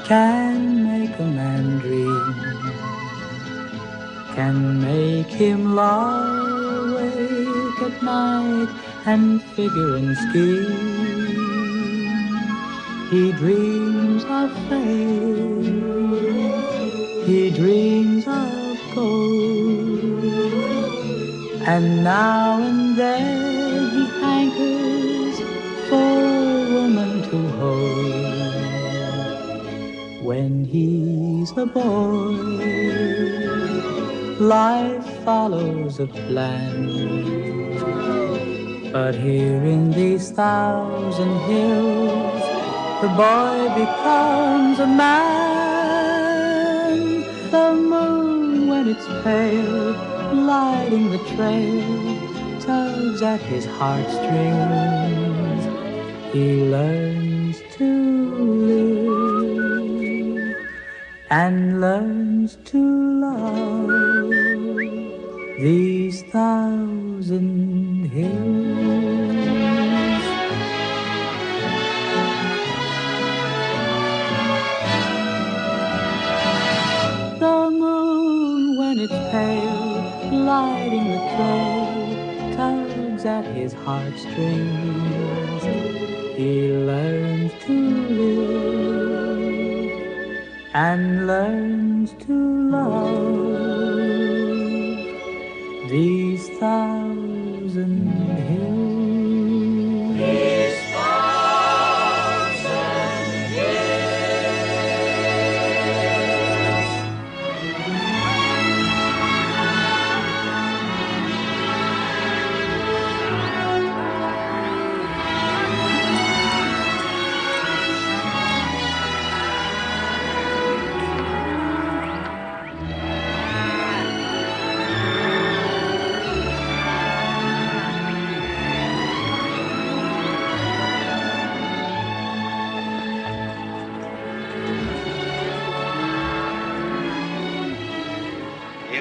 can make a man dream, can make him lie awake at night and figure and scheme. He dreams of fame, he dreams of gold, and now and then he hankers for a woman to hold. When he's a boy, life follows a plan. But here in these 1,000 hills, the boy becomes a man. The moon, when it's pale, lighting the trail, tugs at his heartstrings. He learns to live and learns to love these 1,000 hills. The moon, when it's pale, lighting the trail, tugs at his heartstrings. He learns to live and learns to love these 1,000 hills. These 1,000 hills.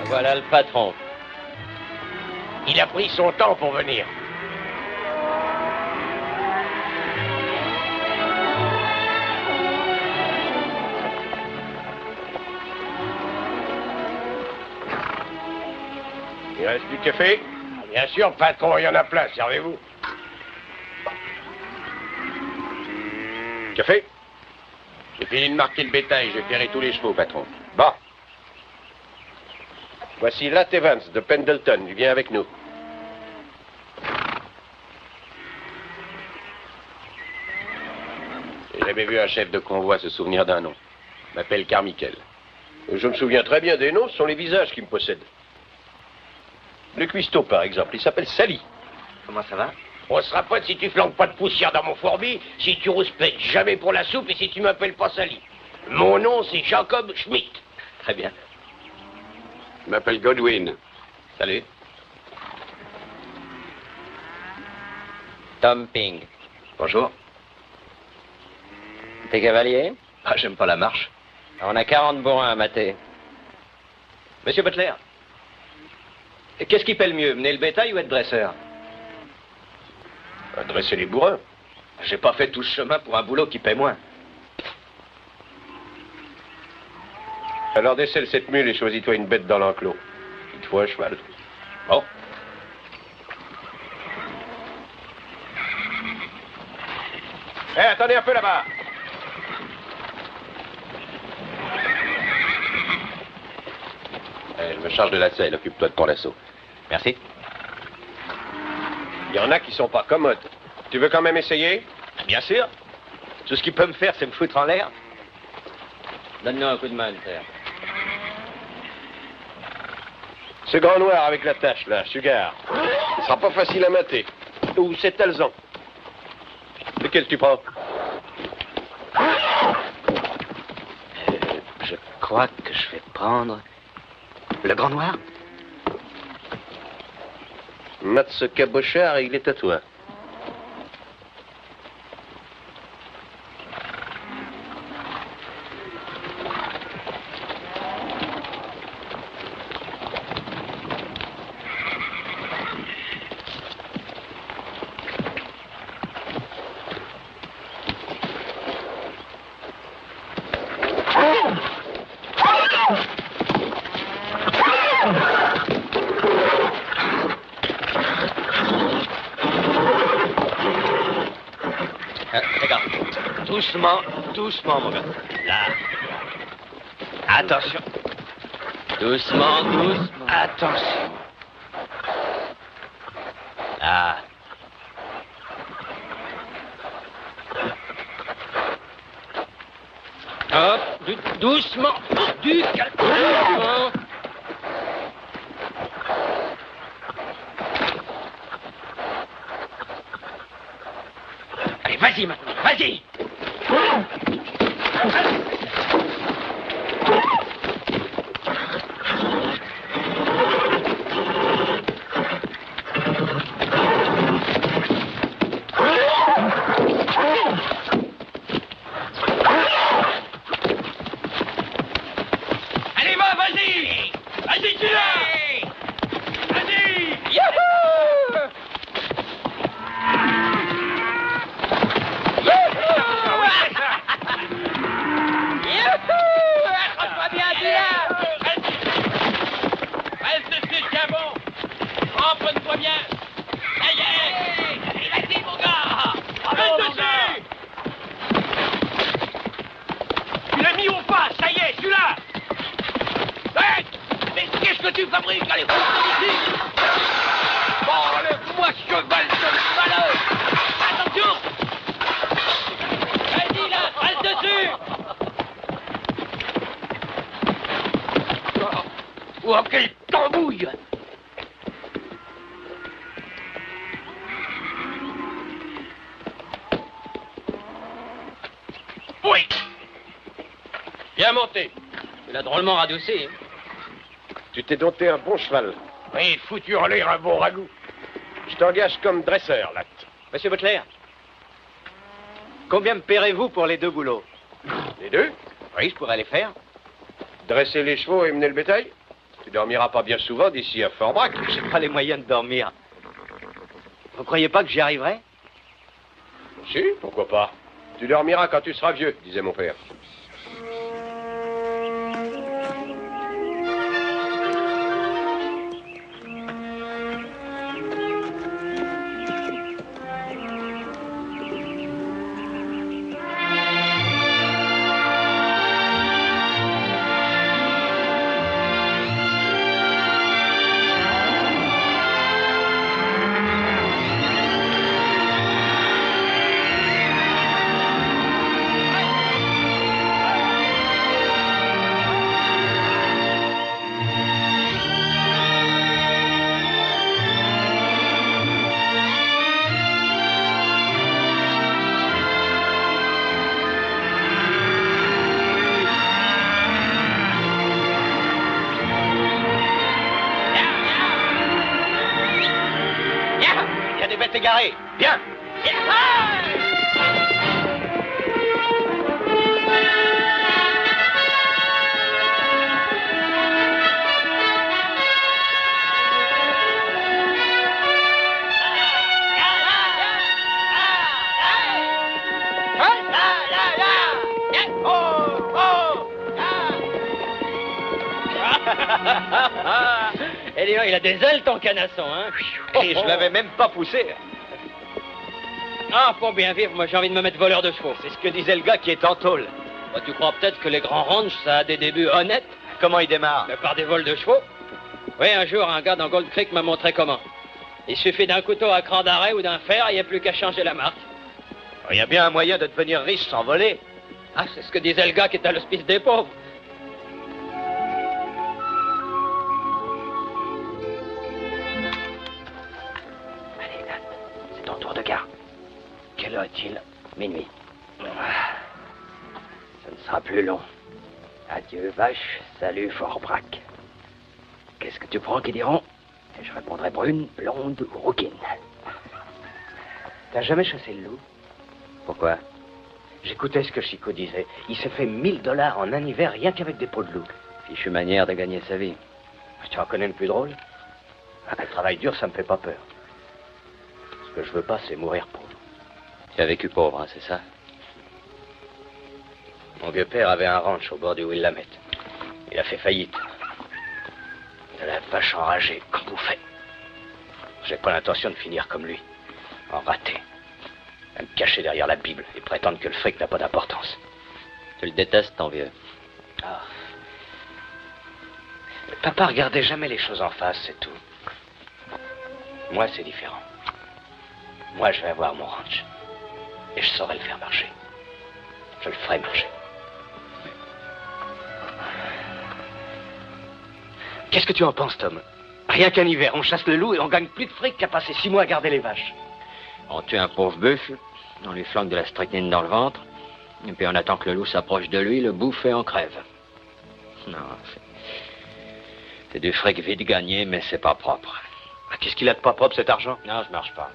Voilà le patron. Il a pris son temps pour venir. Il reste du café? Bien sûr, patron, il y en a plein, servez-vous. Café? J'ai fini de marquer le bétail, j'ai ferré tous les chevaux, patron. Bon. Voici Lat Evans de Pendleton, il vient avec nous. J'ai jamais vu un chef de convoi se souvenir d'un nom. Je m'appelle Carmichael. Je me souviens très bien des noms, ce sont les visages qui me possèdent. Le cuistot, par exemple, il s'appelle Sally. Comment ça va? On se rappelle si tu flanques pas de poussière dans mon fourbi, si tu rouspètes jamais pour la soupe et si tu m'appelles pas Sally. Mon nom, c'est Jacob Schmidt. Très bien. Je m'appelle Godwin. Salut. Tom Ping. Bonjour. T'es cavalier? Ah, j'aime pas la marche. On a 40 bourrins à mater. Monsieur Butler, qu'est-ce qui paie le mieux, mener le bétail ou être dresseur? Dresser les bourrins. J'ai pas fait tout ce chemin pour un boulot qui paie moins. Alors décèle cette mule et choisis-toi une bête dans l'enclos. Il te faut un cheval. Bon. Hé, attendez un peu là-bas. Je me charge de la selle, occupe-toi de ton lasso. Merci. Il y en a qui sont pas commodes. Tu veux quand même essayer? Bien sûr. Tout ce qu'il peut me faire, c'est me foutre en l'air. Donne-nous un coup de main, père. Ce grand noir avec la tache, là, Sugar. Ce sera pas facile à mater. Ou c'est Talzan. Lequel tu prends? Je crois que je vais prendre le grand noir. Mate ce cabochard et il est à toi. Doucement, doucement, mon gars. Là. Attention. Doucement, doucement. Attention. Là. Hop, doucement, du calme. Allez, vas-y maintenant, vas-y. Oh, quelle tambouille! Oui! Bien monté. Tu l'as drôlement radouci. Hein? Tu t'es dompté un bon cheval. Oui, foutu en l'air un bon ragoût. Je t'engage comme dresseur, là. Monsieur Butler, combien me paierez-vous pour les 2 boulots? Les 2? Oui, je pourrais les faire. Dresser les chevaux et mener le bétail? Tu dormiras pas bien souvent d'ici à Fort-Brac. J'ai pas les moyens de dormir. Vous croyez pas que j'y arriverai? Si, pourquoi pas. Tu dormiras quand tu seras vieux, disait mon père. Égaré. Bien. Eh bien, il a des ailes, ton canasson, hein? Et je l'avais même pas poussé. Ah, pour bien vivre, moi j'ai envie de me mettre voleur de chevaux. C'est ce que disait le gars qui est en tôle. Bah, tu crois peut-être que les grands ranchs, ça a des débuts honnêtes? Comment il démarre? Mais par des vols de chevaux. Oui, un jour, un gars dans Gold Creek m'a montré comment. Il suffit d'un couteau à cran d'arrêt ou d'un fer, il n'y a plus qu'à changer la marque. Il y a bien un moyen de devenir riche sans voler. Ah, c'est ce que disait le gars qui est à l'hospice des pauvres. Allez, Nat, c'est ton tour de garde. Quelle heure est-il? Minuit. Ce ne sera plus long. Adieu, vache. Salut, Fort-Brac. Qu'est-ce que tu prends qui diront? Et je répondrai brune, blonde ou rouquine. T'as jamais chassé le loup? Pourquoi? J'écoutais ce que Chico disait. Il s'est fait 1000 $ en un hiver rien qu'avec des peaux de loup. Fichue manière de gagner sa vie. Tu en connais le plus drôle? Le travail dur, ça me fait pas peur. Ce que je veux pas, c'est mourir pauvre. Tu as vécu pauvre, hein, c'est ça? Mon vieux-père avait un ranch au bord du Willamette. Il a fait faillite. De la vache enragée, comme vous faites. J'ai pas l'intention de finir comme lui, en raté. À me cacher derrière la Bible et prétendre que le fric n'a pas d'importance. Tu le détestes, ton vieux. Ah. Papa regardait jamais les choses en face, c'est tout. Moi, c'est différent. Moi, je vais avoir mon ranch. Et je saurai le faire marcher. Je le ferai marcher. Qu'est-ce que tu en penses, Tom? Rien qu'un hiver, on chasse le loup et on gagne plus de fric qu'à passer 6 mois à garder les vaches. On tue un pauvre buffle, on lui flanque de la strychnine dans le ventre, et puis on attend que le loup s'approche de lui, le bouffe et on crève. Non, c'est du fric vite gagné, mais c'est pas propre. Qu'est-ce qu'il a de pas propre, cet argent? Non, je marche pas.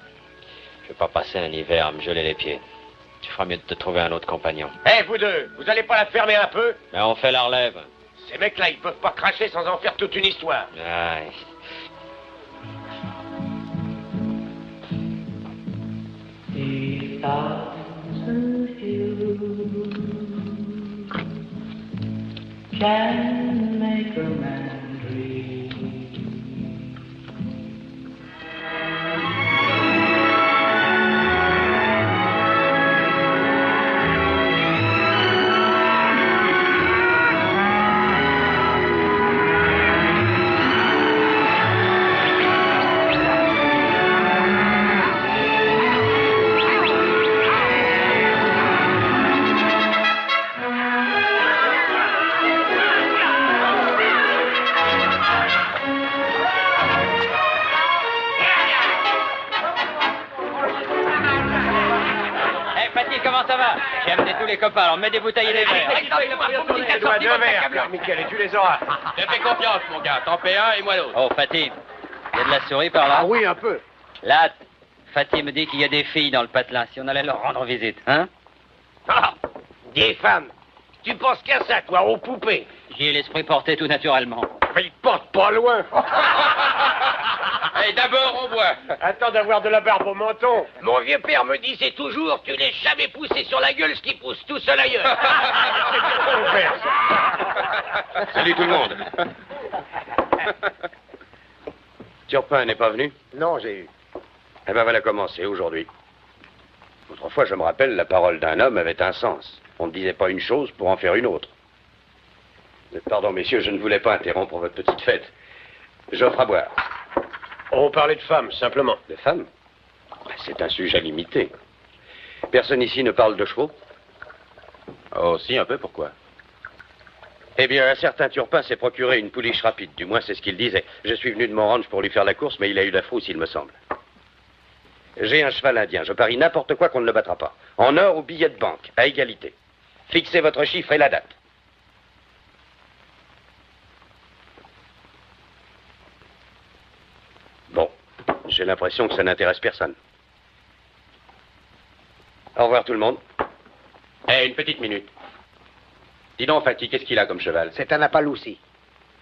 Je vais pas passer un hiver à me geler les pieds. Tu feras mieux de te trouver un autre compagnon. Hé, vous deux, vous allez pas la fermer un peu? Mais on fait la relève. Ces mecs-là, ils peuvent pas cracher sans en faire toute une histoire. Ouais. These thousand hills can make a man dream. Comment ça va? J'ai amené tous les copains, alors mets des bouteilles et des verres. Tu dois 2 verres, Carmichael, et tu les auras. Je fais confiance, mon gars. T'en paies un et moi l'autre. Oh, Fatih, il y a de la souris par là? Ah oui, un peu. Là, Fatih me dit qu'il y a des filles dans le patelin, si on allait leur rendre visite, hein? Ah, des femmes. Tu penses qu'à ça, toi, aux poupées? J'y ai l'esprit porté tout naturellement. Mais ils portent pas loin. Et d'abord, on boit. Attends d'avoir de la barbe au menton. Mon vieux père me disait toujours, tu n'es jamais poussé sur la gueule ce qui pousse tout seul ailleurs. Salut tout le monde. Turpin n'est pas venu? Non, j'ai eu. Eh ben voilà commencer aujourd'hui. Autrefois, je me rappelle, la parole d'un homme avait un sens. On ne disait pas une chose pour en faire une autre. Pardon, messieurs, je ne voulais pas interrompre votre petite fête. J'offre à boire. On parlait de femmes, simplement. De femmes? C'est un sujet limité. Personne ici ne parle de chevaux? Oh, si, un peu, pourquoi? Eh bien, un certain Turpin s'est procuré une pouliche rapide. Du moins, c'est ce qu'il disait. Je suis venu de mon ranch pour lui faire la course, mais il a eu la frousse, il me semble. J'ai un cheval indien. Je parie n'importe quoi qu'on ne le battra pas. En or ou billet de banque, à égalité. Fixez votre chiffre et la date. Bon, j'ai l'impression que ça n'intéresse personne. Au revoir tout le monde. Eh, une petite minute. Dis donc, Fatih, qu'est-ce qu'il a comme cheval? C'est un Appaloussi.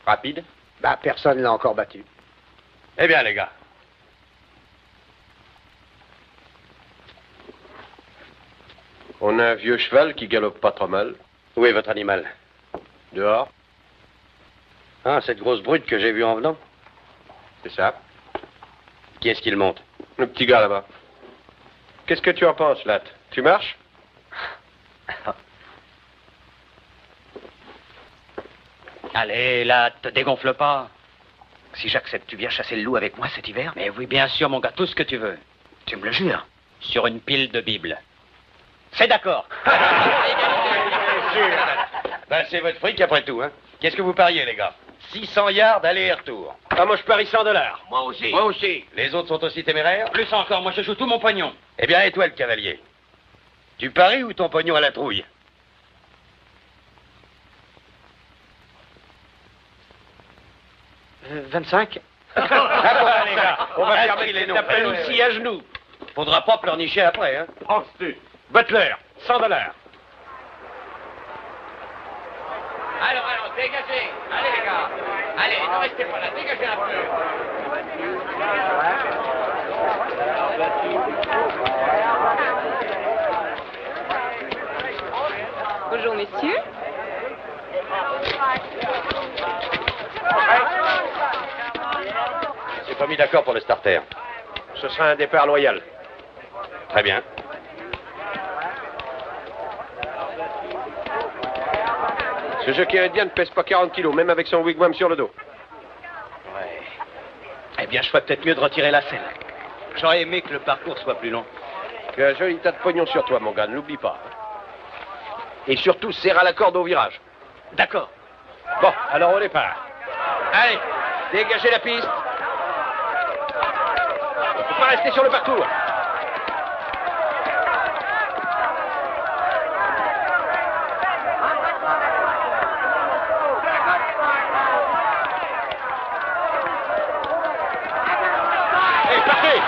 Rapide? Bah, personne l'a encore battu. Eh bien, les gars. On a un vieux cheval qui galope pas trop mal. Où est votre animal? Dehors. Ah, cette grosse brute que j'ai vue en venant? C'est ça. Qui est-ce qui le monte? Le petit gars là-bas. Qu'est-ce que tu en penses, Latte? Tu marches? Allez, là, te dégonfle pas. Si j'accepte, tu viens chasser le loup avec moi cet hiver? Mais oui, bien sûr, mon gars, tout ce que tu veux. Tu me le jures? Sur une pile de Bible. C'est d'accord. Ben, c'est votre fric après tout, hein. Qu'est-ce que vous pariez, les gars? 600 yards aller et retour. Ah, moi, je parie $100. Moi aussi. Moi aussi. Les autres sont aussi téméraires? Plus encore, moi je joue tout mon pognon. Eh bien, et toi, le cavalier? Tu paries ou ton pognon à la trouille? 25? Ah, bon, les gars, on va faire les noms. T'appelles aussi à genoux. Faudra pas pleurnicher après, hein. Penses-tu? Butler, $100. Alors, dégagez. Allez, les gars. Allez, ne restez pas là. Dégagez un peu. Bonjour, messieurs. C'est pas mis d'accord pour le starter. Ce sera un départ loyal. Très bien. Ce jockey indien ne pèse pas 40 kilos, même avec son wigwam sur le dos. Ouais. Eh bien, je ferais peut-être mieux de retirer la selle. J'aurais aimé que le parcours soit plus long. Tu as un joli tas de pognon sur toi, mon gars, ne l'oublie pas. Et surtout, serre à la corde au virage. D'accord. Bon, alors on départ. Allez, dégagez la piste. Il ne faut pas rester sur le parcours. Allez, partez.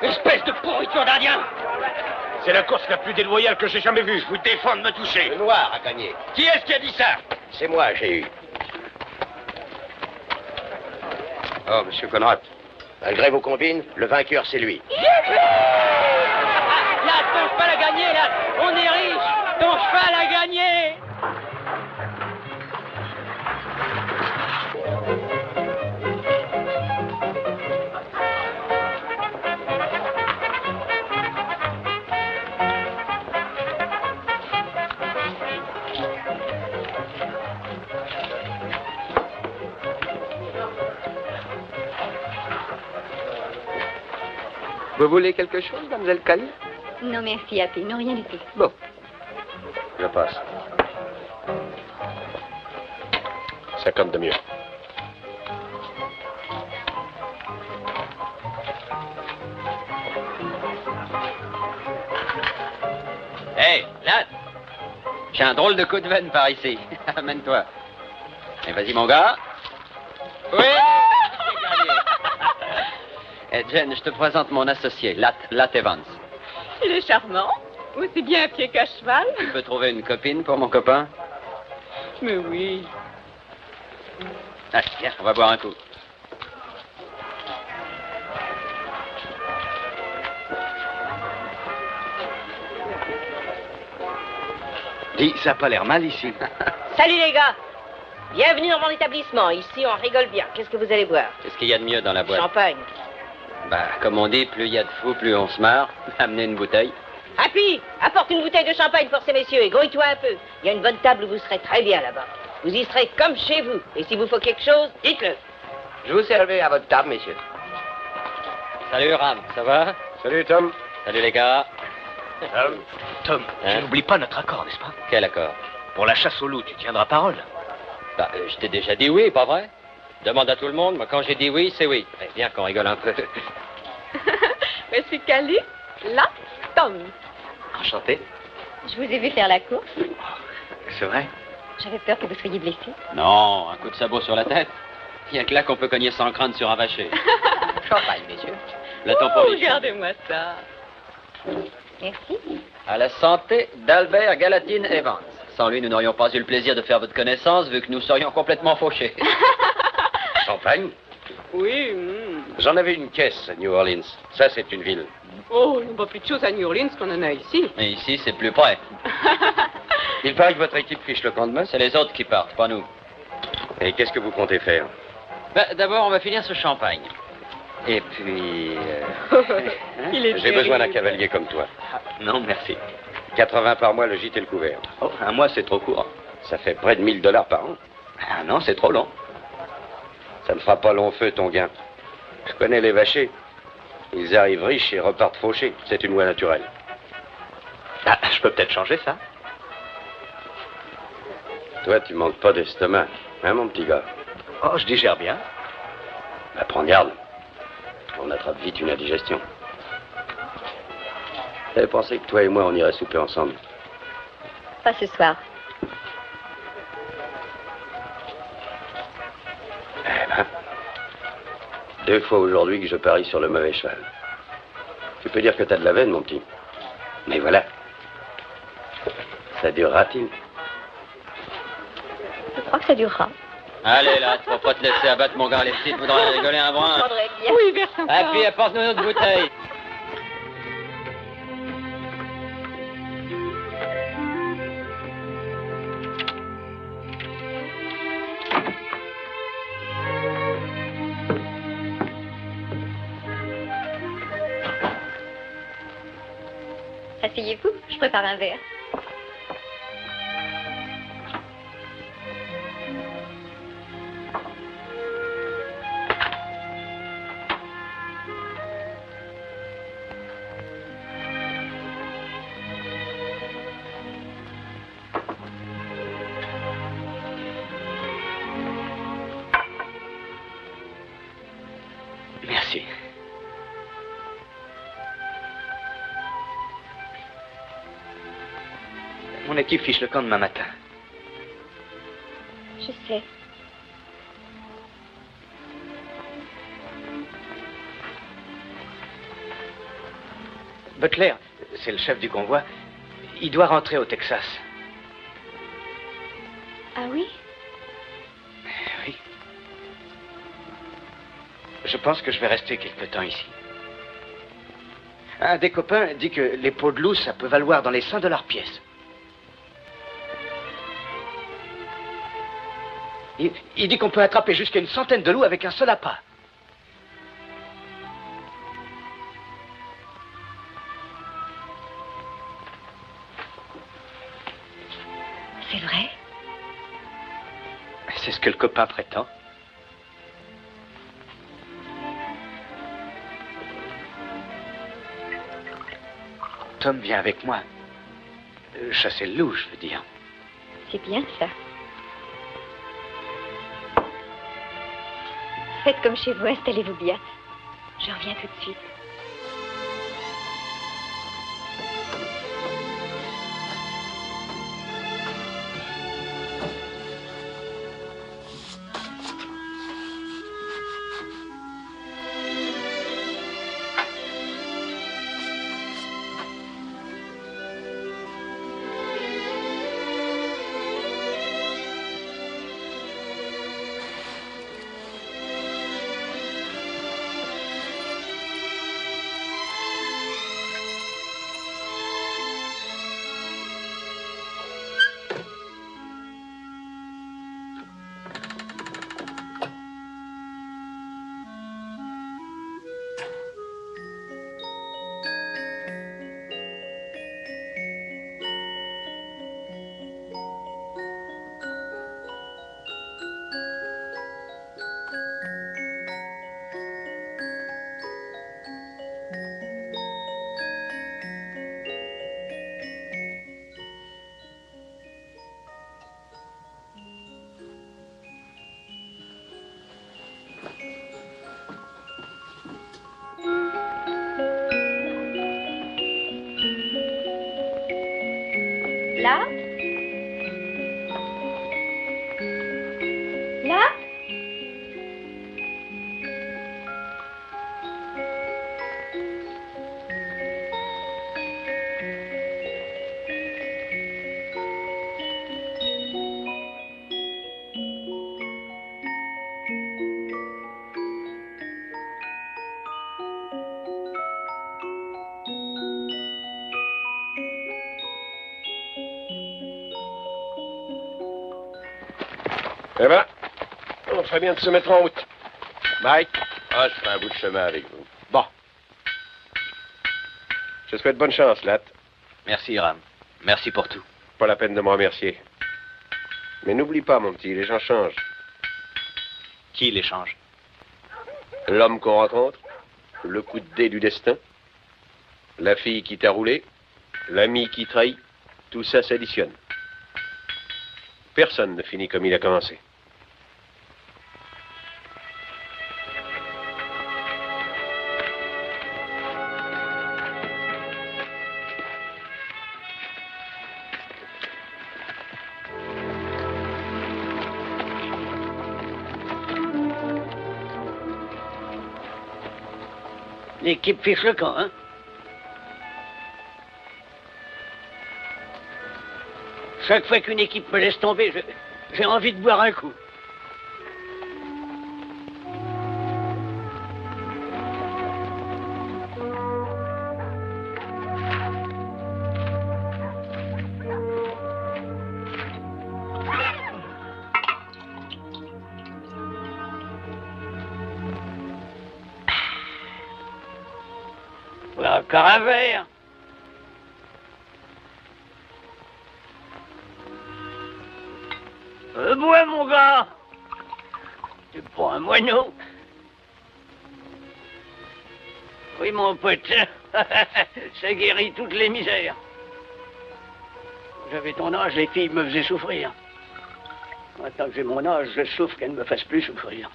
Espèce de pourriture d'Indien! C'est la course la plus déloyale que j'ai jamais vue. Je vous défends de me toucher. Le noir a gagné. Qui est-ce qui a dit ça? C'est moi, j'ai eu. Oh, monsieur Conrad. Malgré vos combines, le vainqueur, c'est lui. Là, ton cheval a gagné, là! On est riche! Ton cheval a gagné! Vous voulez quelque chose, mademoiselle Cali? Non, merci, Happy. Non, rien du tout. Bon. Je passe. 50 de mieux. Hé, là, j'ai un drôle de coup de veine par ici. Amène-toi. Et vas-y, mon gars. Oui, j'ai gagné. Eh, Jen, je te présente mon associé, Lat Evans. Il est charmant. Aussi bien à pied qu'à cheval. Tu peux trouver une copine pour mon copain? Mais oui. Ah, viens, on va boire un coup. Dis, ça a pas l'air mal ici. Salut les gars. Bienvenue dans mon établissement. Ici, on rigole bien. Qu'est-ce que vous allez boire? Qu'est-ce qu'il y a de mieux dans la boîte? Champagne. Bah, comme on dit, plus il y a de fous, plus on se marre. Amenez une bouteille. Happy, apporte une bouteille de champagne pour ces messieurs et grouille-toi un peu. Il y a une bonne table où vous serez très bien là-bas. Vous y serez comme chez vous. Et si vous faut quelque chose, dites-le. Je vous servais à votre table, messieurs. Salut, Ram, ça va? Salut, Tom. Salut, les gars. Tom, Hein? tu n'oublies pas notre accord, n'est-ce pas? Quel accord? Pour la chasse au loup, tu tiendras parole. Bah, je t'ai déjà dit oui, pas vrai? Demande à tout le monde, moi, quand j'ai dit oui, c'est oui. Eh, viens qu'on rigole un peu. Monsieur Cali, là, Tom. Enchanté. Je vous ai vu faire la course. C'est vrai? J'avais peur que vous soyez blessé. Non, un coup de sabot sur la tête. Il y a que là qu'on peut cogner sans crâne sur un vacher. Champagne, messieurs. Le temps pour lui. Regardez-moi ça. Merci. À la santé d'Albert Galatine Evans. Sans lui, nous n'aurions pas eu le plaisir de faire votre connaissance, vu que nous serions complètement fauchés. Champagne? Oui. J'en avais une caisse à New Orleans. Ça, c'est une ville. Oh, il n'y a pas plus de choses à New Orleans qu'on en a ici. Et ici, c'est plus près. Il paraît que votre équipe fiche le camp de masse. C'est les autres qui partent, pas nous. Et qu'est-ce que vous comptez faire? D'abord, on va finir ce champagne. Et puis... Il est J'ai besoin d'un cavalier comme toi. Non, merci. 80 par mois, le gîte et le couvert. Oh, un mois, c'est trop court. Ça fait près de $1000 par an. Ah non, c'est trop long. Ça ne fera pas long feu, ton gain. Je connais les vachers. Ils arrivent riches et repartent fauchés. C'est une loi naturelle. Ah, je peux peut-être changer ça. Toi, tu manques pas d'estomac, hein, mon petit gars? Oh, je digère bien. Bah, prends garde. On attrape vite une indigestion. J'avais pensé que toi et moi, on irait souper ensemble. Pas ce soir. Eh ben, 2 fois aujourd'hui que je parie sur le mauvais cheval. Tu peux dire que t'as de la veine, mon petit. Mais voilà. Ça durera-t-il? Je crois que ça durera. Allez, là, tu vas pas te laisser abattre, mon gars. Les petites voudraient rigoler un brin. Je prendrais bien. Oui, verse un Ah, puis apporte-nous notre bouteille. Asseyez-vous, je prépare un verre. Merci. Mon équipe fiche le camp demain matin. Je sais. Butler, c'est le chef du convoi. Il doit rentrer au Texas. Ah oui? Oui. Je pense que je vais rester quelque temps ici. Un des copains dit que les peaux de loup, ça peut valoir dans les $100 pièce. Il dit qu'on peut attraper jusqu'à une centaine de loups avec un seul appât. C'est vrai? C'est ce que le copain prétend. Tom vient avec moi. Chasser le loup, je veux dire. C'est bien ça. Faites comme chez vous, installez-vous bien. Je reviens tout de suite. Là? Là? Eh ben, on ferait bien de se mettre en route. Mike? Ah, je ferai un bout de chemin avec vous. Bon. Je souhaite bonne chance, Lat. Merci, Ram. Merci pour tout. Pas la peine de me remercier. Mais n'oublie pas, mon petit, les gens changent. Qui les change? L'homme qu'on rencontre, le coup de dé du destin, la fille qui t'a roulé, l'ami qui trahit, tout ça s'additionne. Personne ne finit comme il a commencé. L'équipe fiche le camp, hein? Chaque fois qu'une équipe me laisse tomber, j'ai envie de boire un coup. Encore un verre. Bois, mon gars. Tu prends un moineau. Oui, mon pote. Ça guérit toutes les misères. J'avais ton âge, les filles me faisaient souffrir. Maintenant que j'ai mon âge, je souffre qu'elles ne me fassent plus souffrir.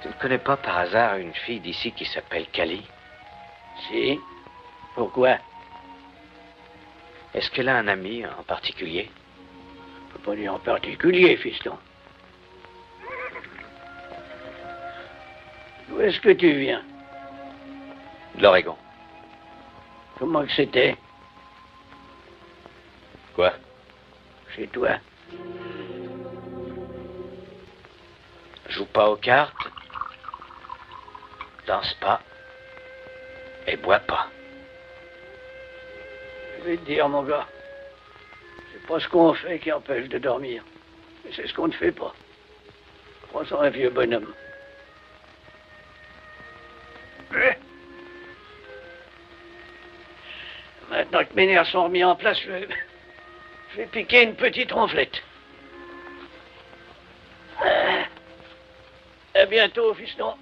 Tu ne connais pas par hasard une fille d'ici qui s'appelle Cali? Si. Pourquoi? Est-ce qu'elle a un ami en particulier? Je peux pas dire en particulier, fiston. D'où est-ce que tu viens? De l'Oregon. Comment que c'était? Quoi? Chez toi. Joue pas aux cartes, danse pas et bois pas. Je vais te dire, mon gars, c'est pas ce qu'on fait qui empêche de dormir, mais c'est ce qu'on ne fait pas. Prends ça un vieux bonhomme. Maintenant que mes nerfs sont remis en place, je vais piquer une petite ronflette. À bientôt, fiston.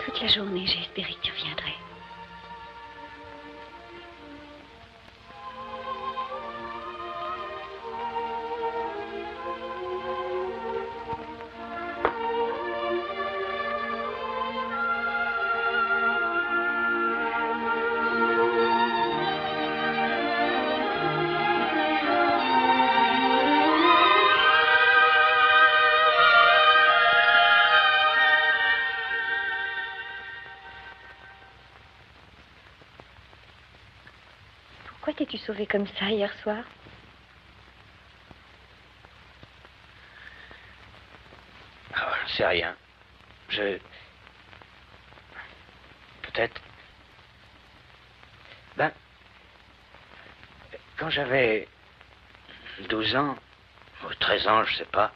Toute la journée, j'ai espéré que tu reviendrais. Pourquoi t'es-tu sauvé comme ça hier soir? Ah, je sais rien. Peut-être... Ben... Quand j'avais 12 ans, ou 13 ans, je sais pas,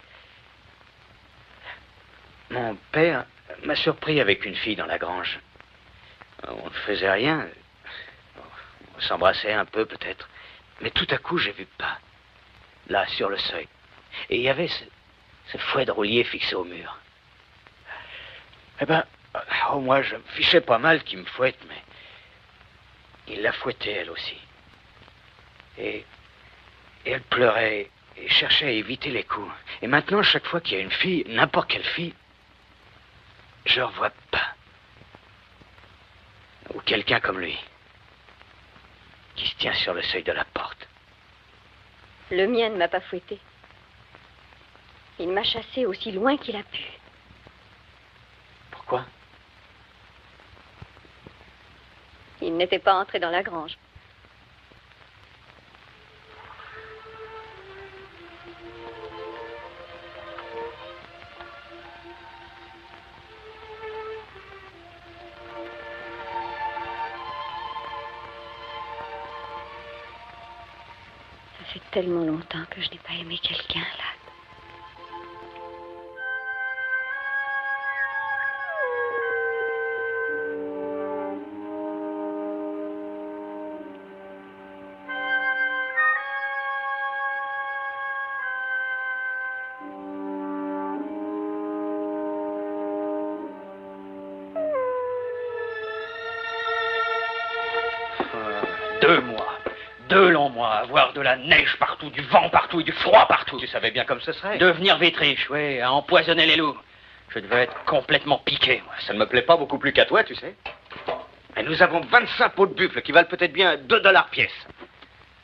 mon père m'a surpris avec une fille dans la grange. On ne faisait rien. On s'embrassait un peu, peut-être. Mais tout à coup, j'ai vu pas. Là, sur le seuil. Et il y avait ce fouet de roulier fixé au mur. Eh ben, moi, je me fichais pas mal qu'il me fouette, mais il la fouettait, elle aussi. Et elle pleurait et cherchait à éviter les coups. Et maintenant, chaque fois qu'il y a une fille, n'importe quelle fille, je revois pas. Ou quelqu'un comme lui, qui se tient sur le seuil de la porte. Le mien ne m'a pas fouetté. Il m'a chassé aussi loin qu'il a pu. Pourquoi? Il n'était pas entré dans la grange. Ça fait tellement longtemps que je n'ai pas aimé quelqu'un, là. Deux longs mois, avoir de la neige partout, du vent partout et du froid partout. Tu savais bien comme ce serait. Devenir vétriche, oui, à empoisonner les loups. Je devais être complètement piqué, moi. Ça ne me plaît pas beaucoup plus qu'à toi, tu sais. Et nous avons 25 pots de buffle qui valent peut-être bien 2 $ pièce.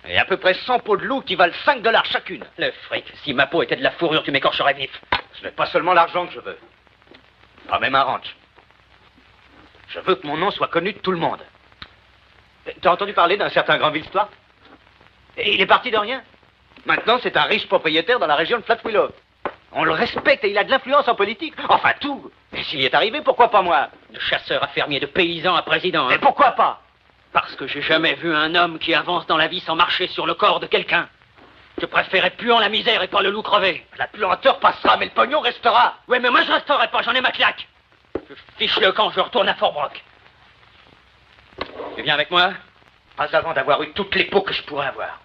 Et à peu près 100 pots de loup qui valent 5 $ chacune. Le fric, si ma peau était de la fourrure, tu m'écorcherais vif. Ce n'est pas seulement l'argent que je veux. Pas même un ranch. Je veux que mon nom soit connu de tout le monde. T'as entendu parler d'un certain Granville-Histoire? Et il est parti de rien. Maintenant, c'est un riche propriétaire dans la région de Flat Willow. On le respecte et il a de l'influence en politique. Enfin, tout. Et s'il y est arrivé, pourquoi pas moi? De chasseur à fermier, de paysan à président. Mais pourquoi pas? Parce que j'ai jamais vu un homme qui avance dans la vie sans marcher sur le corps de quelqu'un. Je préférais puant la misère et pas le loup crevé. La puanteur passera, mais le pognon restera. Ouais, mais moi je resterai pas, j'en ai ma claque. Je fiche le camp, je retourne à Fort-Brock. Tu viens avec moi? Pas avant d'avoir eu toutes les peaux que je pourrais avoir.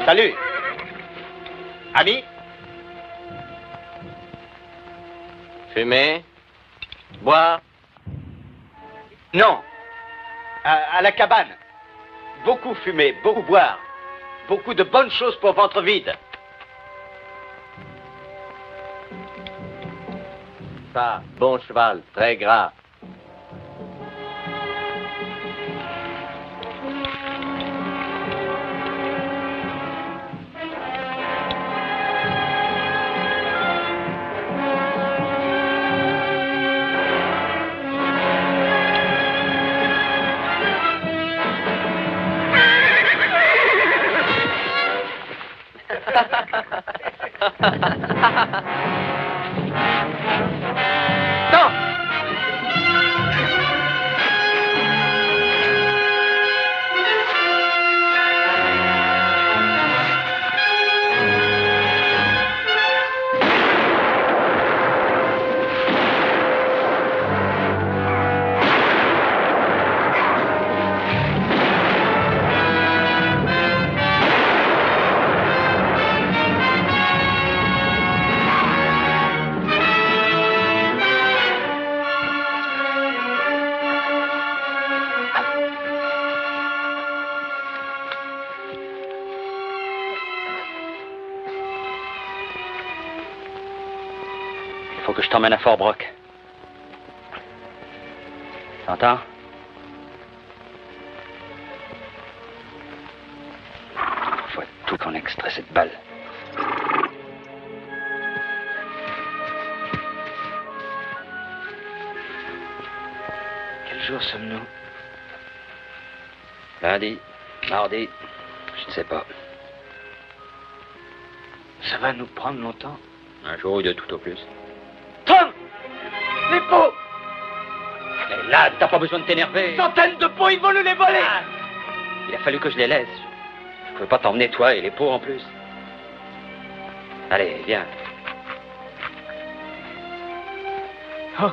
Salut. Ami? Fumer? Boire? Non. À la cabane. Beaucoup fumer, beaucoup boire. Beaucoup de bonnes choses pour ventre vide. Ça, bon cheval, très gras. faut que je t'emmène à Fort Brock. T'entends? Faut tout qu'on extrait cette balle. Quel jour sommes-nous? Lundi, mardi, je ne sais pas. Ça va nous prendre longtemps? Un jour ou deux tout au plus. Tom! Les pots! Mais là, t'as pas besoin de t'énerver. Centaines de pots, ils vont nous les voler! Ah, il a fallu que je les laisse. Je peux pas t'emmener, toi, et les pots en plus. Allez, viens. Oh.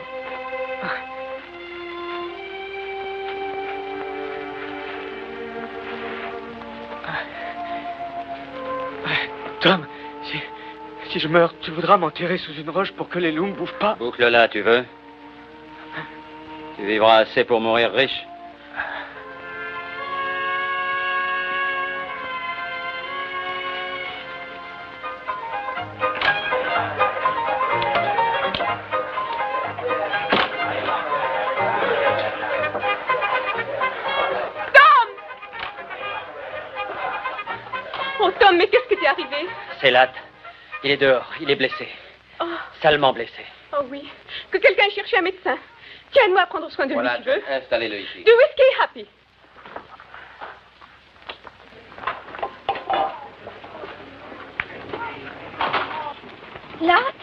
Tom, si je meurs, tu voudras m'enterrer sous une roche pour que les loups ne bouffent pas? Boucle là, tu veux? Tu vivras assez pour mourir riche. Oh, Tom, mais qu'est-ce que t'es arrivé? C'est Latt. Il est dehors. Il est blessé. Oh. Salement blessé. Oh oui. Que quelqu'un ait cherché un médecin. Tiens-moi à prendre soin de Voilà, lui, si tu veux. installez-le ici. Du whisky, Happy. Latt?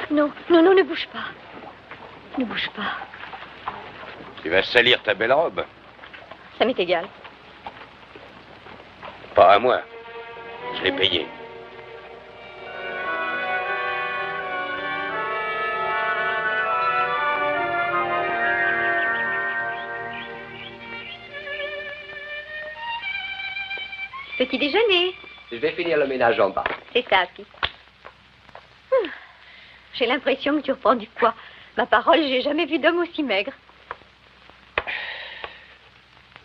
Non, non, non, ne bouge pas. Ne bouge pas. Tu vas salir ta belle robe. Ça m'est égal. Pas à moi. Je l'ai payé. Petit déjeuner. Je vais finir le ménage en bas. C'est ça, Happy. J'ai l'impression que tu reprends du poids. Ma parole, j'ai jamais vu d'homme aussi maigre.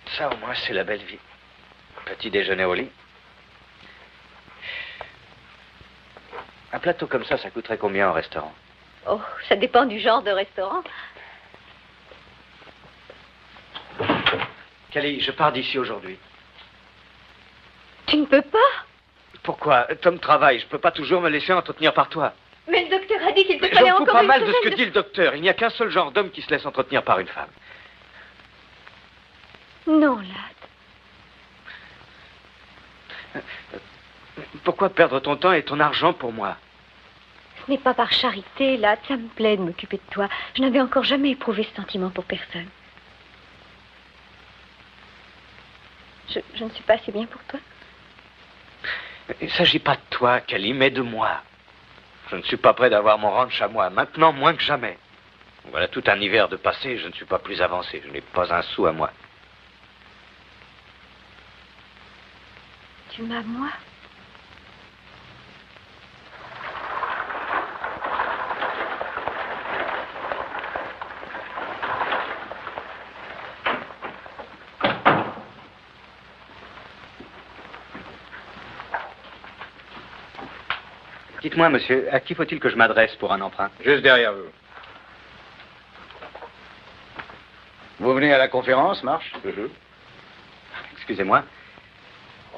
Ça, au moins, c'est la belle vie. Petit déjeuner au lit. Un plateau comme ça coûterait combien au restaurant? Oh, ça dépend du genre de restaurant. Callie, je pars d'ici aujourd'hui. Tu ne peux pas. Pourquoi? Tom travaille, je peux pas toujours me laisser entretenir par toi. Mais le docteur a dit qu'il te Mais je fallait me fous encore pas une mal de semaine ce que dit le docteur. Il n'y a qu'un seul genre d'homme qui se laisse entretenir par une femme. Non, Latt. Pourquoi perdre ton temps et ton argent pour moi? Ce n'est pas par charité, Latt. Ça me plaît de m'occuper de toi. Je n'avais encore jamais éprouvé ce sentiment pour personne. Je ne suis pas assez bien pour toi. Il ne s'agit pas de toi, Callie, mais de moi. Je ne suis pas prêt d'avoir mon ranch à moi, maintenant moins que jamais. Voilà tout un hiver de passé, je ne suis pas plus avancé, je n'ai pas un sou à moi. Tu m'as, moi? Dites-moi, monsieur, à qui faut-il que je m'adresse pour un emprunt? Juste derrière vous. Vous venez à la conférence, Marche? Excusez-moi.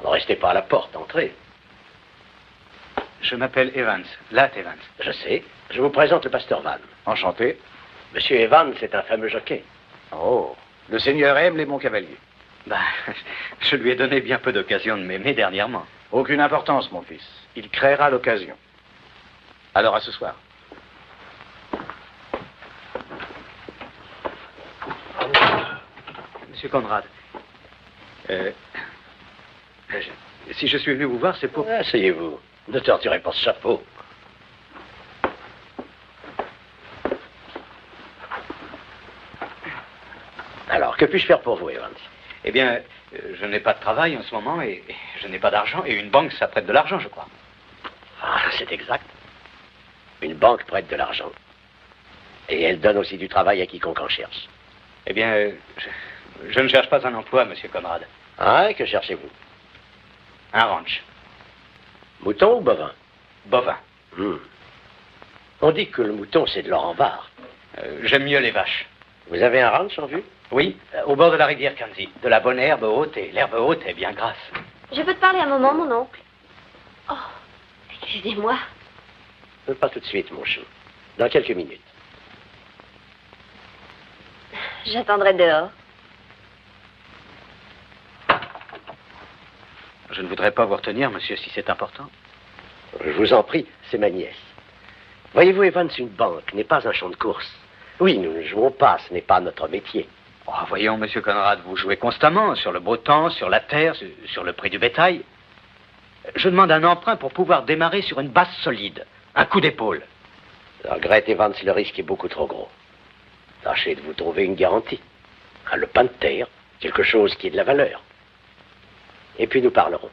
Ne restez pas à la porte, entrez. Je m'appelle Evans, Latt Evans. Je sais. Je vous présente le pasteur Van. Enchanté. Monsieur Evans, c'est un fameux jockey. Oh, le Seigneur aime les bons cavaliers. Ben, je lui ai donné bien peu d'occasion de m'aimer dernièrement. Aucune importance, mon fils. Il créera l'occasion. Alors, à ce soir. Monsieur Conrad, si je suis venu vous voir, c'est pour... Asseyez-vous. Ne torturez pas ce chapeau. Alors, que puis-je faire pour vous, Evans? Eh bien, je n'ai pas de travail en ce moment et je n'ai pas d'argent. Et une banque, ça prête de l'argent, je crois. Ah, c'est exact. Une banque prête de l'argent. Et elle donne aussi du travail à quiconque en cherche. Eh bien, Je ne cherche pas un emploi, monsieur Conrad. Ah, et que cherchez-vous? Un ranch. Mouton ou bovin? Bovin. On dit que le mouton, c'est de l'or en barre. J'aime mieux les vaches. Vous avez un ranch en vue? Oui, au bord de la rivière Kanzi. De la bonne herbe haute, et l'herbe haute est bien grasse. Je peux te parler un moment, mon oncle? Oh, excusez-moi. Pas tout de suite, mon chou. Dans quelques minutes. J'attendrai dehors. Je ne voudrais pas vous retenir, monsieur, si c'est important. Je vous en prie, c'est ma nièce. Voyez-vous, Evans, une banque n'est pas un champ de course. Oui, nous ne jouons pas, ce n'est pas notre métier. Oh, voyons, monsieur Conrad, vous jouez constamment sur le beau temps, sur la terre, sur le prix du bétail. Je demande un emprunt pour pouvoir démarrer sur une base solide. Un coup d'épaule. Je regrette, Evans, le risque est beaucoup trop gros. Tâchez de vous trouver une garantie. Un lopin de terre, quelque chose qui ait de la valeur. Et puis nous parlerons.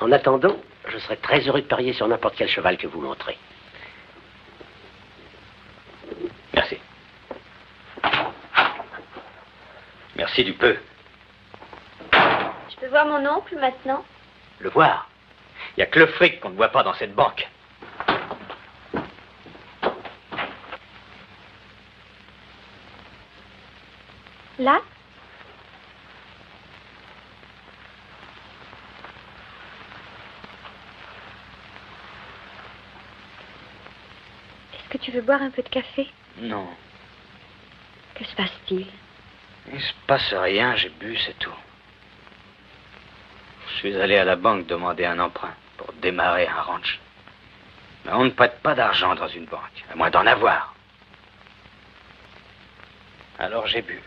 En attendant, je serai très heureux de parier sur n'importe quel cheval que vous montrez. Merci. Merci du peu. Je peux voir mon oncle maintenant? Le voir? Il n'y a que le fric qu'on ne voit pas dans cette banque. Là? Est-ce que tu veux boire un peu de café? Non. Que se passe-t-il? Il se passe rien, j'ai bu, c'est tout. Je suis allé à la banque demander un emprunt pour démarrer un ranch. Mais on ne prête pas d'argent dans une banque, à moins d'en avoir. Alors j'ai bu.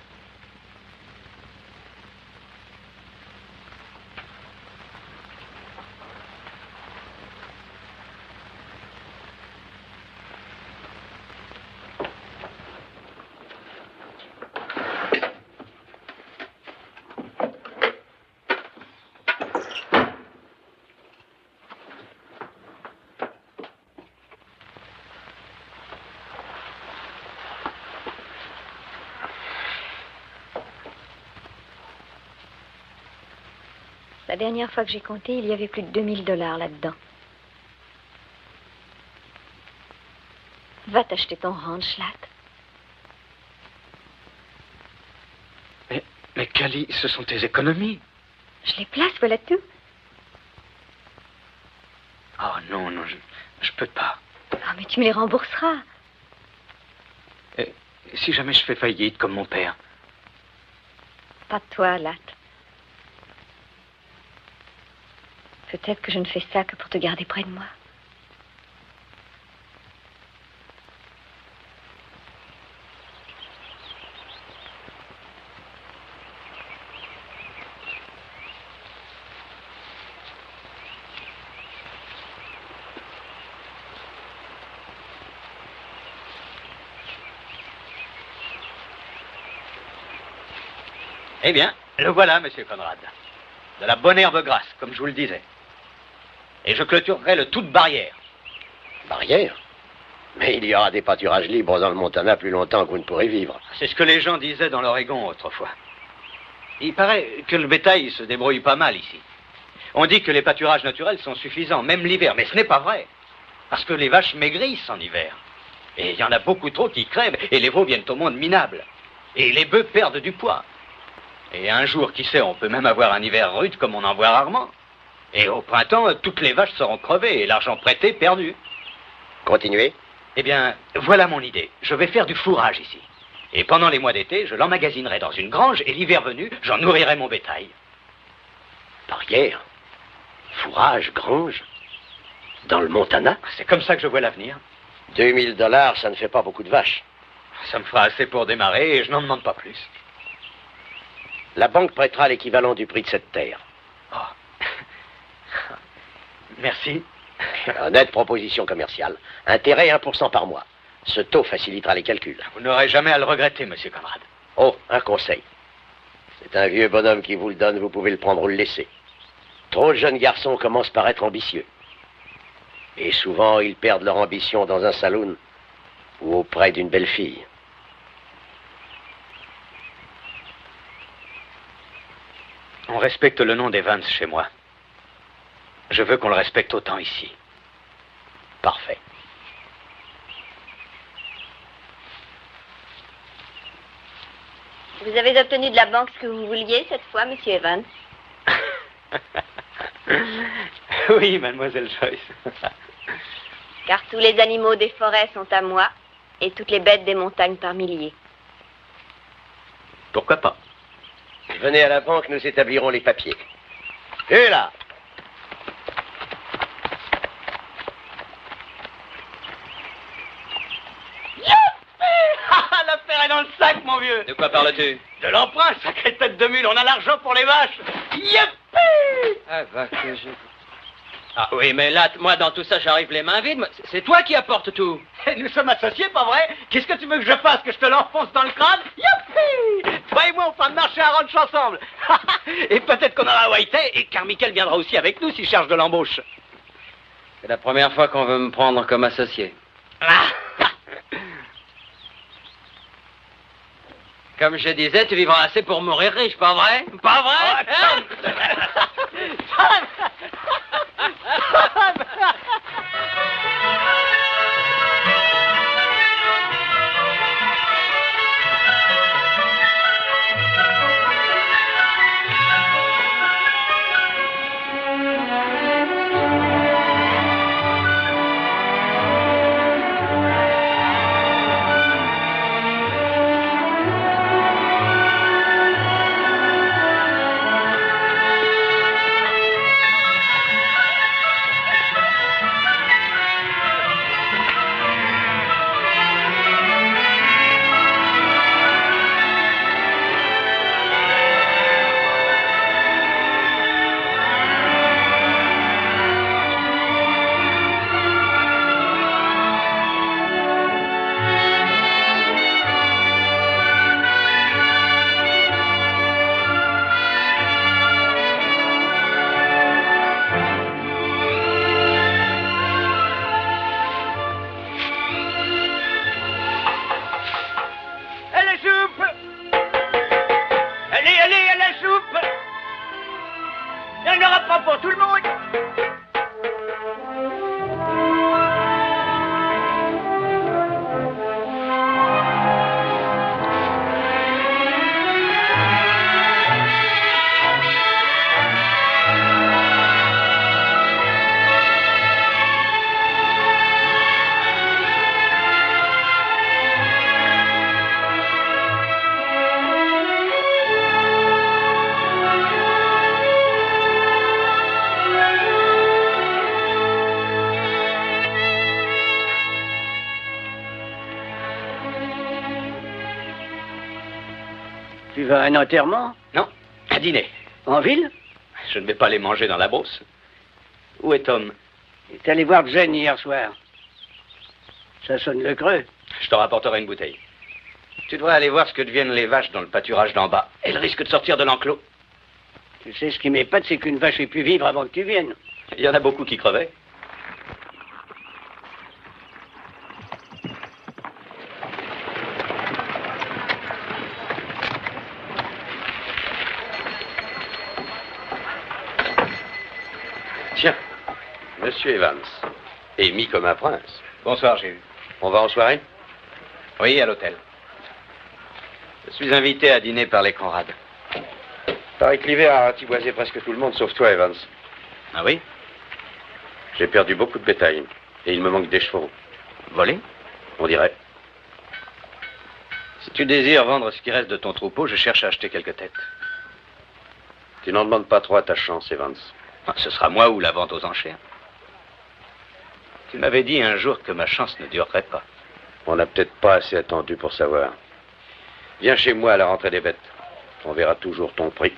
La dernière fois que j'ai compté, il y avait plus de $2000 là-dedans. Va t'acheter ton ranch, Latt. Mais Cali, ce sont tes économies. Je les place, voilà tout. Oh non, non, je peux pas. Ah, mais tu me les rembourseras. Et si jamais je fais faillite comme mon père? Pas toi, Latt. Peut-être que je ne fais ça que pour te garder près de moi. Eh bien, le voilà, monsieur Conrad. De la bonne herbe grasse, comme je vous le disais. Et je clôturerai le tout de barrière. Barrière? Mais il y aura des pâturages libres dans le Montana plus longtemps que vous ne pourrez vivre. C'est ce que les gens disaient dans l'Oregon autrefois. Il paraît que le bétail se débrouille pas mal ici. On dit que les pâturages naturels sont suffisants, même l'hiver, mais ce n'est pas vrai. Parce que les vaches maigrissent en hiver. Et il y en a beaucoup trop qui crèvent, et les veaux viennent au monde minables. Et les bœufs perdent du poids. Et un jour, qui sait, on peut même avoir un hiver rude comme on en voit rarement. Et au printemps, toutes les vaches seront crevées et l'argent prêté perdu. Continuez. Eh bien, voilà mon idée. Je vais faire du fourrage ici. Et pendant les mois d'été, je l'emmagasinerai dans une grange et l'hiver venu, j'en nourrirai mon bétail. Barrière? Fourrage, grange? Dans le Montana? C'est comme ça que je vois l'avenir. $2000, ça ne fait pas beaucoup de vaches. Ça me fera assez pour démarrer et je n'en demande pas plus. La banque prêtera l'équivalent du prix de cette terre. Oh. Merci. Honnête proposition commerciale. Intérêt 1% par mois. Ce taux facilitera les calculs. Vous n'aurez jamais à le regretter, monsieur Conrad. Oh, un conseil. C'est un vieux bonhomme qui vous le donne, vous pouvez le prendre ou le laisser. Trop de jeunes garçons commencent par être ambitieux. Et souvent, ils perdent leur ambition dans un saloon ou auprès d'une belle fille. On respecte le nom d'Evans chez moi. Je veux qu'on le respecte autant ici. Parfait. Vous avez obtenu de la banque ce que vous vouliez cette fois, monsieur Evans? Oui, mademoiselle Joyce. Car tous les animaux des forêts sont à moi et toutes les bêtes des montagnes par milliers. Pourquoi pas? Venez à la banque, nous établirons les papiers. Et là! L'affaire est dans le sac, mon vieux. De quoi parles-tu? De l'emprunt, sacrée tête de mule, on a l'argent pour les vaches. Youpi! Ah, va que je... Ah oui, mais là, moi, dans tout ça, j'arrive les mains vides. C'est toi qui apportes tout. Nous sommes associés, pas vrai? Qu'est-ce que tu veux que je fasse? Que je te l'enfonce dans le crâne? Youpi! Toi et moi, on fera marcher un ranch ensemble. Et peut-être qu'on aura Whitey, et Carmichael viendra aussi avec nous s'il cherche de l'embauche. C'est la première fois qu'on veut me prendre comme associé. Comme je disais, tu vivras assez pour mourir riche, pas vrai? Pas vrai? Tu vas à un enterrement? Non, à dîner. En ville? Je ne vais pas les manger dans la brousse. Où est Tom? Il est allé voir Jane hier soir. Ça sonne le creux. Je te rapporterai une bouteille. Tu devrais aller voir ce que deviennent les vaches dans le pâturage d'en bas. Elles risquent de sortir de l'enclos. Tu sais, ce qui m'épate, c'est qu'une vache ait pu vivre avant que tu viennes. Il y en a beaucoup qui crevaient. Tiens, Monsieur Evans, émis comme un prince. Bonsoir, j'ai eu. On va en soirée? Oui, à l'hôtel. Je suis invité à dîner par les Conrad. Paraît que l'hiver a ratiboisé presque tout le monde, sauf toi, Evans. Ah oui? J'ai perdu beaucoup de bétail, et il me manque des chevaux. Volés? On dirait. Si tu désires vendre ce qui reste de ton troupeau, je cherche à acheter quelques têtes. Tu n'en demandes pas trop à ta chance, Evans. Ce sera moi ou la vente aux enchères. Tu m'avais dit un jour que ma chance ne durerait pas. On n'a peut-être pas assez attendu pour savoir. Viens chez moi à la rentrée des bêtes. On verra toujours ton prix.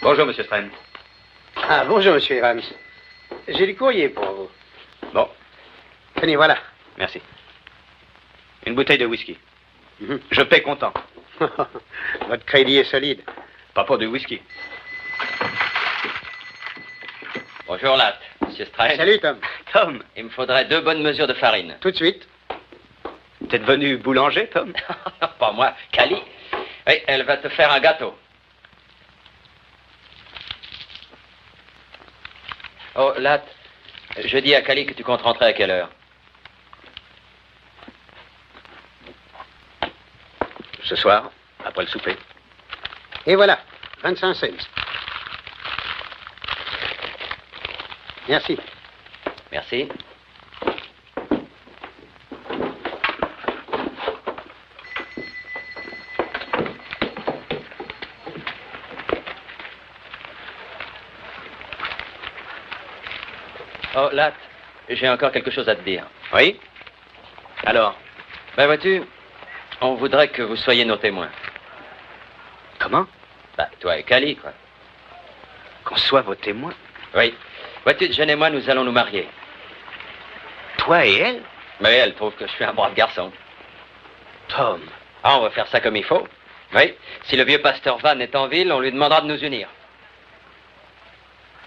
Bonjour, Monsieur Strand. Ah, bonjour, Monsieur Evans. J'ai du courrier pour vous. Bon. Tenez, voilà. Merci. Une bouteille de whisky. Je paie comptant. Votre crédit est solide. Pas pour du whisky. Bonjour, Latte. Monsieur Strand. Salut, Tom. Tom. Il me faudrait 2 bonnes mesures de farine. Tout de suite. T'es devenu boulanger, Tom? Pas moi, Cali. Oui, elle va te faire un gâteau. Oh, Latte, je dis à Cali que tu comptes rentrer à quelle heure? Ce soir, après le souper. Et voilà, 25 cents. Merci. Merci. Oh, Latte, j'ai encore quelque chose à te dire. Oui? Alors? Ben, vois-tu, on voudrait que vous soyez nos témoins. Comment? Ben, toi et Cali, quoi. Qu'on soit vos témoins? Oui. Vois-tu, Jen et moi, nous allons nous marier. Toi et elle? Mais elle trouve que je suis un brave garçon. Tom. Ah, on va faire ça comme il faut. Oui. Si le vieux pasteur Van est en ville, on lui demandera de nous unir.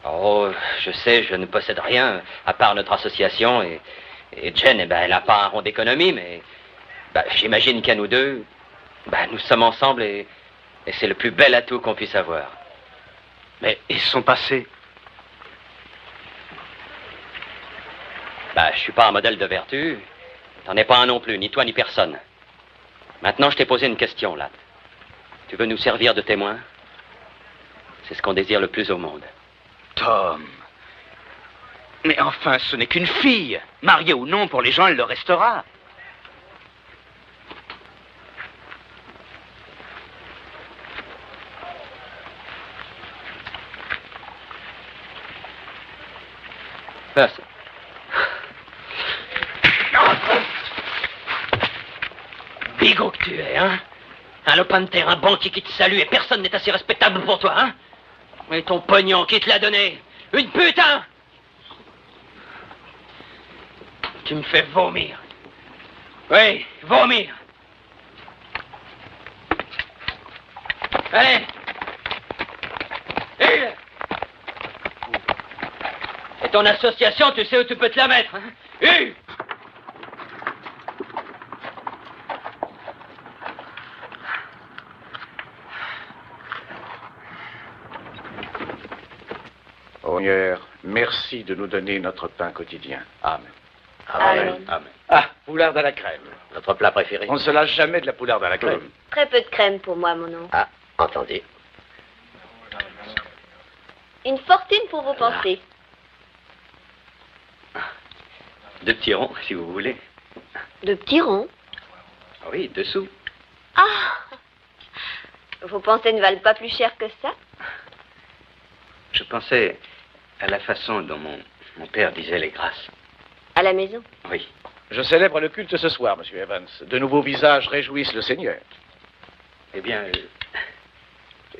Oh, je sais, je ne possède rien, à part notre association, et Jen, eh ben, elle n'a pas un rond d'économie, mais ben, j'imagine qu'à nous deux, ben, nous sommes ensemble, et c'est le plus bel atout qu'on puisse avoir. Mais et son passé? Ben, je suis pas un modèle de vertu, t'en es pas un non plus, ni toi ni personne. Maintenant, je t'ai posé une question, Latte. Tu veux nous servir de témoin? C'est ce qu'on désire le plus au monde. Tom. Mais enfin, ce n'est qu'une fille. Mariée ou non, pour les gens, elle le restera. Passe. Bigot que tu es, hein? Un lopin de terre, un banquier qui te salue et personne n'est assez respectable pour toi, hein? Et ton pognon, qui te l'a donné? Une putain! Tu me fais vomir. Oui, vomir. Allez! Et ton association, tu sais où tu peux te la mettre, hein? Seigneur, merci de nous donner notre pain quotidien. Amen. Amen. Amen. Ah, poularde à la crème. Notre plat préféré. On ne se lâche jamais de la poularde à la crème. Très peu de crème pour moi, mon oncle. Ah, entendu. Une fortune pour vos pensées. 2 petits ronds, si vous voulez. De petits ronds. Oui, 2 sous. Ah! Vos pensées ne valent pas plus cher que ça? Je pensais à la façon dont mon père disait les grâces. À la maison? Oui. Je célèbre le culte ce soir, Monsieur Evans. De nouveaux visages réjouissent le Seigneur. Eh bien,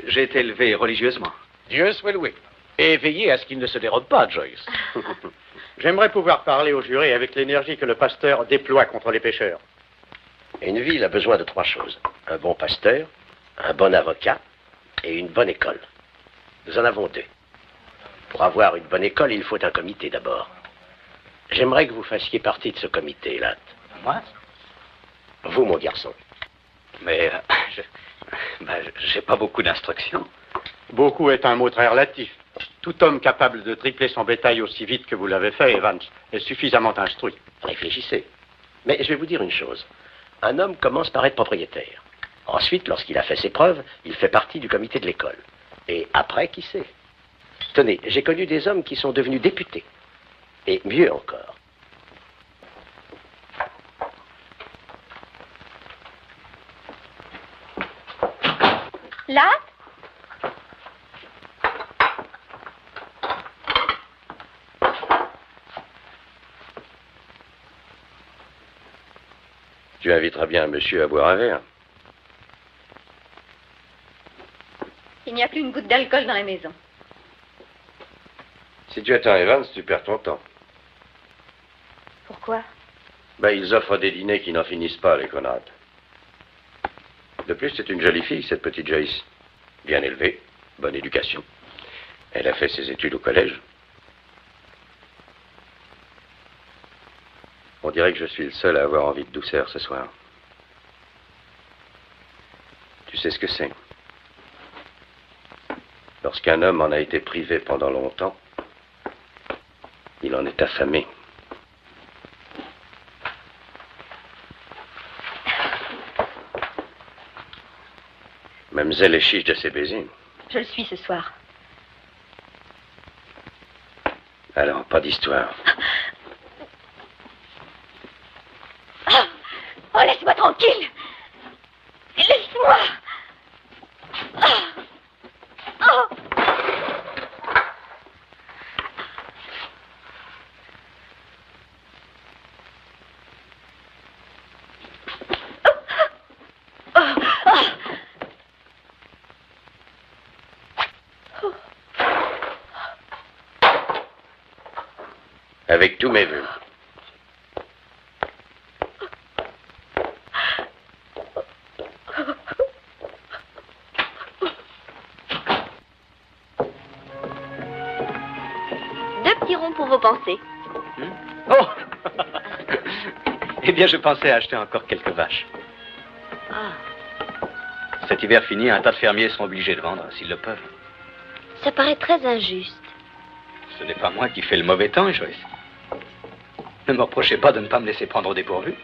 j'ai été élevé religieusement. Dieu soit loué. Et veillez à ce qu'il ne se dérobe pas, Joyce. J'aimerais pouvoir parler au juré avec l'énergie que le pasteur déploie contre les pécheurs. Une ville a besoin de 3 choses. Un bon pasteur, un bon avocat et une bonne école. Nous en avons 2. Pour avoir une bonne école, il faut un comité d'abord. J'aimerais que vous fassiez partie de ce comité, Latte. Moi? Vous, mon garçon. Mais j'ai pas beaucoup d'instructions. Beaucoup est un mot très relatif. Tout homme capable de tripler son bétail aussi vite que vous l'avez fait, Evans, est suffisamment instruit. Réfléchissez. Mais je vais vous dire une chose. Un homme commence par être propriétaire. Ensuite, lorsqu'il a fait ses preuves, il fait partie du comité de l'école. Et après, qui sait? Tenez, j'ai connu des hommes qui sont devenus députés. Et mieux encore. Là? Tu inviteras bien un monsieur à boire un verre. Il n'y a plus une goutte d'alcool dans la maison. Si tu attends Evans, tu perds ton temps. Pourquoi? Ils offrent des dîners qui n'en finissent pas, les Conrad. De plus, c'est une jolie fille, cette petite Joyce. Bien élevée, bonne éducation. Elle a fait ses études au collège. On dirait que je suis le seul à avoir envie de douceur ce soir. Tu sais ce que c'est? Lorsqu'un homme en a été privé pendant longtemps, il en est affamé. Mademoiselle est chiche de ses baisers. Je le suis ce soir. Alors, pas d'histoire. Oh, laisse-moi tranquille. Laisse-moi. Oh. Avec tous mes vœux. Deux petits ronds pour vos pensées. Oh Eh bien, je pensais acheter encore quelques vaches. Ah, Cet hiver fini, un tas de fermiers seront obligés de vendre, s'ils le peuvent. ça paraît très injuste. Ce n'est pas moi qui fais le mauvais temps, Joyce. Ne me reprochez pas de ne pas me laisser prendre au dépourvu.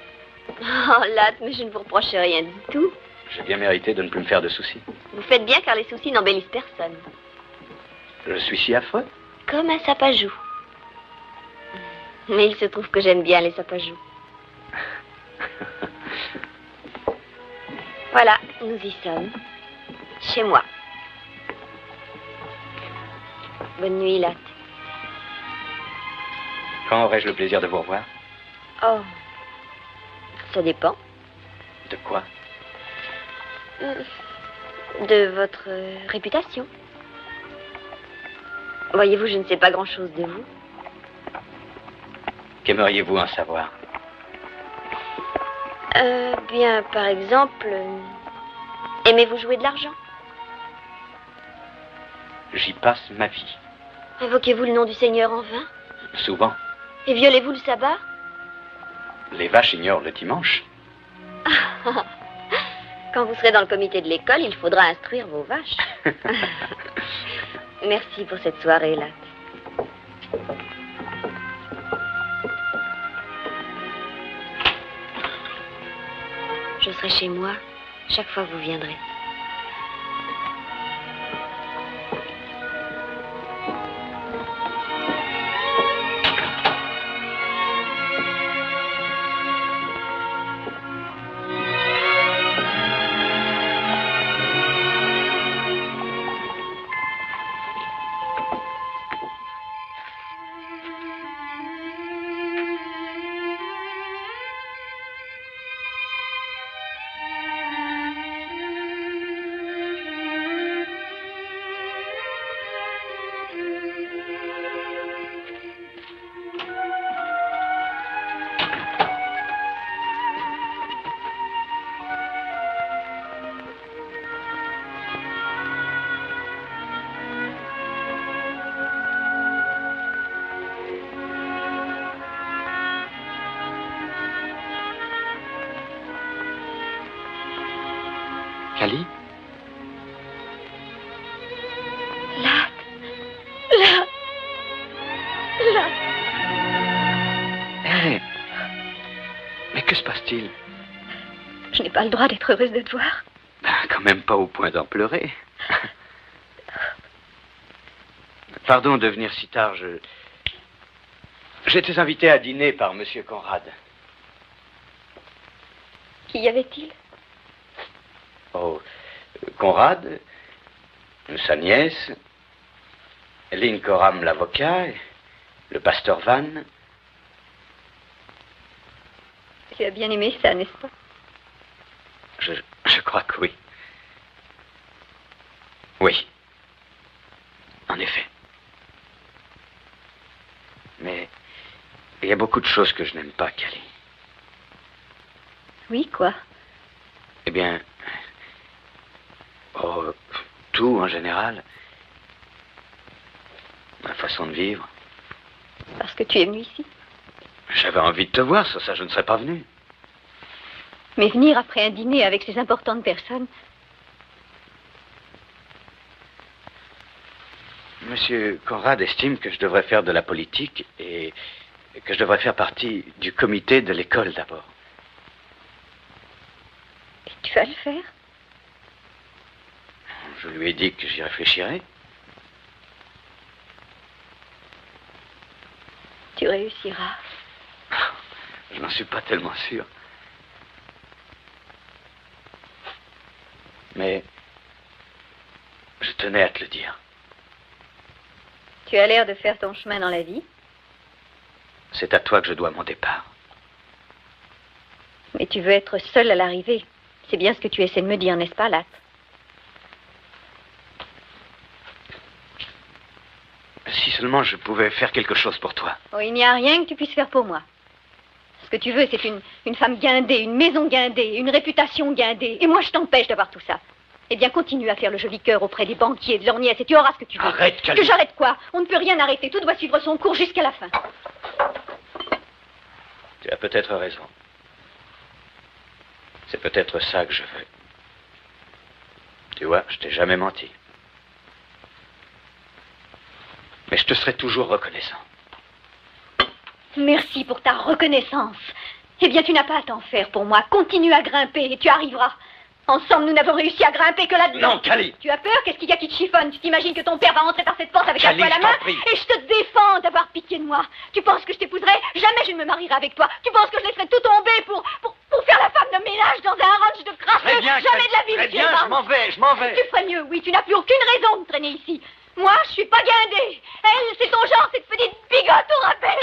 Oh, Latte, mais je ne vous reproche rien du tout. J'ai bien mérité de ne plus me faire de soucis. Vous faites bien car les soucis n'embellissent personne. Je suis si affreux. Comme un sapajou. Mais il se trouve que j'aime bien les sapajous. Voilà, nous y sommes. Chez moi. Bonne nuit, Latte. Quand aurai-je le plaisir de vous revoir? Oh, ça dépend. De quoi? De votre réputation. Voyez-vous, je ne sais pas grand-chose de vous. Qu'aimeriez-vous en savoir? Bien, par exemple, aimez-vous jouer de l'argent? J'y passe ma vie. Invoquez-vous le nom du Seigneur en vain? Souvent. Et violez-vous le sabbat? Les vaches ignorent le dimanche. Quand vous serez dans le comité de l'école, il faudra instruire vos vaches. Merci pour cette soirée, Latte. Je serai chez moi chaque fois que vous viendrez. Cali? Hé! Mais que se passe-t-il? Je n'ai pas le droit d'être heureuse de te voir. Ben, quand même pas au point d'en pleurer. Pardon de venir si tard, J'étais invité à dîner par Monsieur Conrad. Qui y avait-il? Oh, Conrad, sa nièce, Lynn Coram l'avocat, le pasteur Van. Tu as bien aimé ça, n'est-ce pas? Je crois que oui. Oui. En effet. Mais il y a beaucoup de choses que je n'aime pas, Cali. Oui, quoi? Eh bien, tout en général. Ma façon de vivre. Parce que tu es venu ici? J'avais envie de te voir, sans ça je ne serais pas venu. Mais venir après un dîner avec ces importantes personnes... Monsieur Conrad estime que je devrais faire de la politique et que je devrais faire partie du comité de l'école d'abord. Et tu vas le faire? Je lui ai dit que j'y réfléchirais. Tu réussiras. Je n'en suis pas tellement sûr. Mais je tenais à te le dire. Tu as l'air de faire ton chemin dans la vie. C'est à toi que je dois mon départ. Mais tu veux être seule à l'arrivée. C'est bien ce que tu essaies de me dire, n'est-ce pas, Latte? Si seulement je pouvais faire quelque chose pour toi. Oh, il n'y a rien que tu puisses faire pour moi. Ce que tu veux, c'est une femme guindée, une maison guindée, une réputation guindée. Et moi, je t'empêche d'avoir tout ça. Eh bien, continue à faire le joli cœur auprès des banquiers, de leurs nièces, et tu auras ce que tu veux. Arrête, Camille. Que j'arrête quoi? On ne peut rien arrêter. Tout doit suivre son cours jusqu'à la fin. Tu as peut-être raison. C'est peut-être ça que je veux. Tu vois, je t'ai jamais menti. Mais je te serai toujours reconnaissant. Merci pour ta reconnaissance. Eh bien, tu n'as pas à t'en faire pour moi. Continue à grimper et tu arriveras. Ensemble, nous n'avons réussi à grimper que là-dedans. Non, Cali. Tu as peur? Qu'est-ce qu'il y a qui te chiffonne? Tu t'imagines que ton père va entrer par cette porte avec un Cali, poing à la je t'en main? prie. Et je te défends d'avoir pitié de moi. Tu penses que je t'épouserai? Jamais je ne me marierai avec toi. Tu penses que je laisserai tout tomber pour faire la femme de ménage dans un ranch de crasseux? Très bien, Jamais de la vie, très monsieur bien, Evans. je m'en vais. Tu ferais mieux, oui. Tu n'as plus aucune raison de traîner ici. Moi, je suis pas guindée. Elle, c'est ton genre, cette petite bigote au rappel.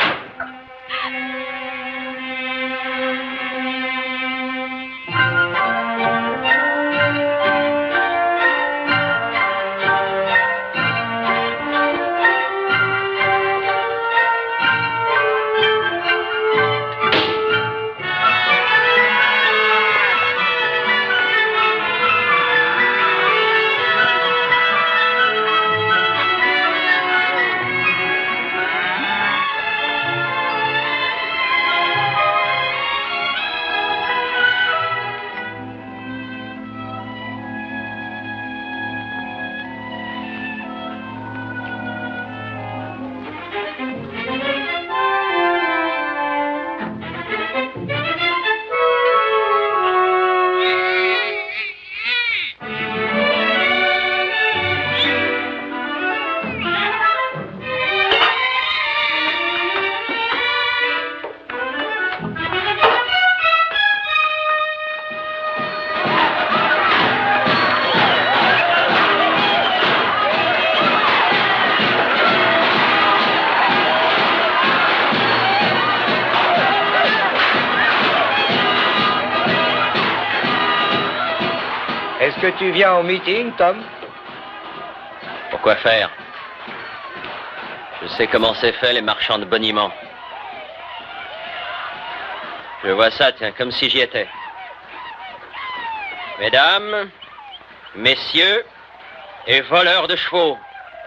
Est-ce que tu viens au meeting, Tom? Pourquoi faire? Je sais comment c'est fait, les marchands de boniment. Je vois ça, tiens, comme si j'y étais. Mesdames, messieurs et voleurs de chevaux.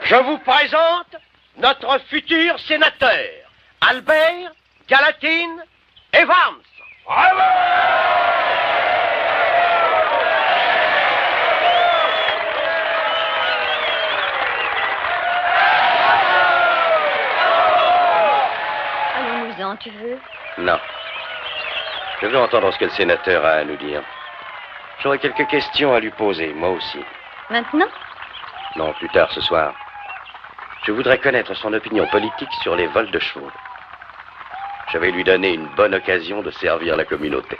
Je vous présente notre futur sénateur, Albert Gallatin Evans. Bravo! Allons-nous-en, tu veux? Non. Je veux entendre ce que le sénateur a à nous dire. J'aurais quelques questions à lui poser, moi aussi. Maintenant? Non, plus tard ce soir. Je voudrais connaître son opinion politique sur les vols de chevaux. Je vais lui donner une bonne occasion de servir la communauté.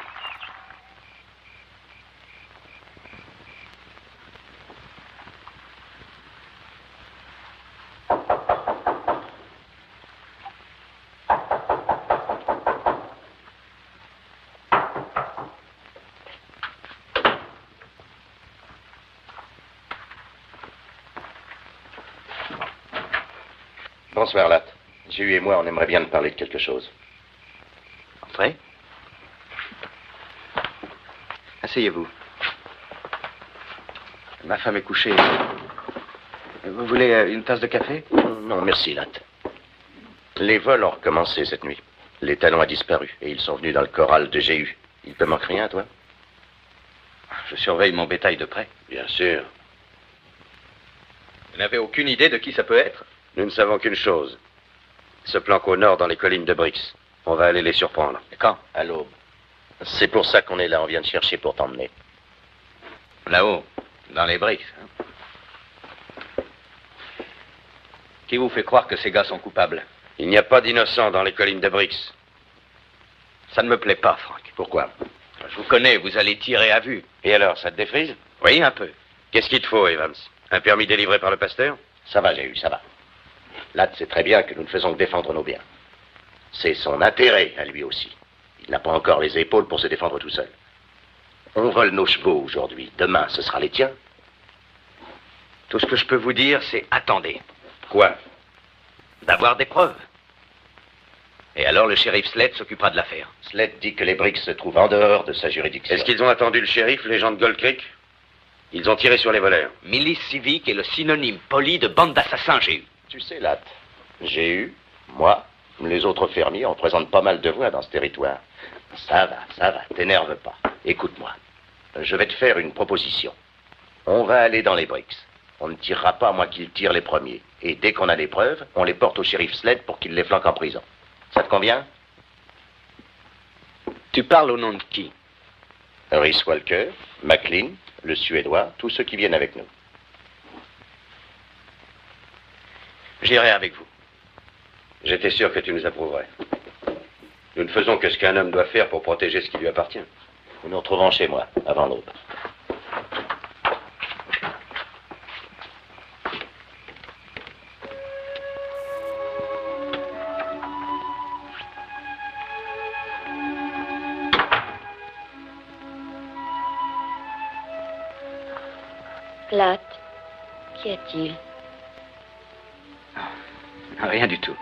Bonsoir, Latte. Jules et moi, on aimerait bien te parler de quelque chose. Entrez. Asseyez-vous. Ma femme est couchée. Vous voulez une tasse de café? Non, merci, Latte. Les vols ont recommencé cette nuit. Les talons a disparu et ils sont venus dans le corral de Jéhu. Il te manque rien, toi? Je surveille mon bétail de près. Bien sûr. Vous n'avez aucune idée de qui ça peut être? Nous ne savons qu'une chose. Ils se planquent au nord dans les collines de Brix. On va aller les surprendre. Et quand? À l'aube. C'est pour ça qu'on est là. On vient de chercher pour t'emmener. Là-haut, dans les Brix. Hein? Qui vous fait croire que ces gars sont coupables? Il n'y a pas d'innocents dans les collines de Brix. Ça ne me plaît pas, Frank. Pourquoi? Je vous connais, vous allez tirer à vue. Et alors, ça te défrise? Oui, un peu. Qu'est-ce qu'il te faut, Evans? Un permis délivré par le pasteur? Ça va, Jéhu, ça va. Là, c'est très bien que nous ne faisons que défendre nos biens. C'est son intérêt à lui aussi. Il n'a pas encore les épaules pour se défendre tout seul. On vole nos chevaux aujourd'hui. Demain, ce sera les tiens. Tout ce que je peux vous dire, c'est attendez. Quoi? D'avoir des preuves. Et alors le shérif Sled s'occupera de l'affaire. Sled dit que les Brix se trouvent en dehors de sa juridiction. Est-ce qu'ils ont attendu le shérif, les gens de Gold Creek? Ils ont tiré sur les voleurs. Milice civique est le synonyme poli de bande d'assassins, j'ai eu. Tu sais, Latt, j'ai eu, moi, les autres fermiers, on présente pas mal de voix dans ce territoire. Ça va, t'énerve pas. Écoute-moi, je vais te faire une proposition. On va aller dans les Brix. On ne tirera pas à moins qu'ils tirent les premiers. Et dès qu'on a des preuves, on les porte au shérif Sled pour qu'il les flanque en prison. Ça te convient? Tu parles au nom de qui? Rhys Walker, McLean, le Suédois, tous ceux qui viennent avec nous. J'irai avec vous. J'étais sûr que tu nous approuverais. Nous ne faisons que ce qu'un homme doit faire pour protéger ce qui lui appartient. Nous nous retrouvons chez moi, avant l'aube. Latt, qu'y a-t-il? Rien du tout.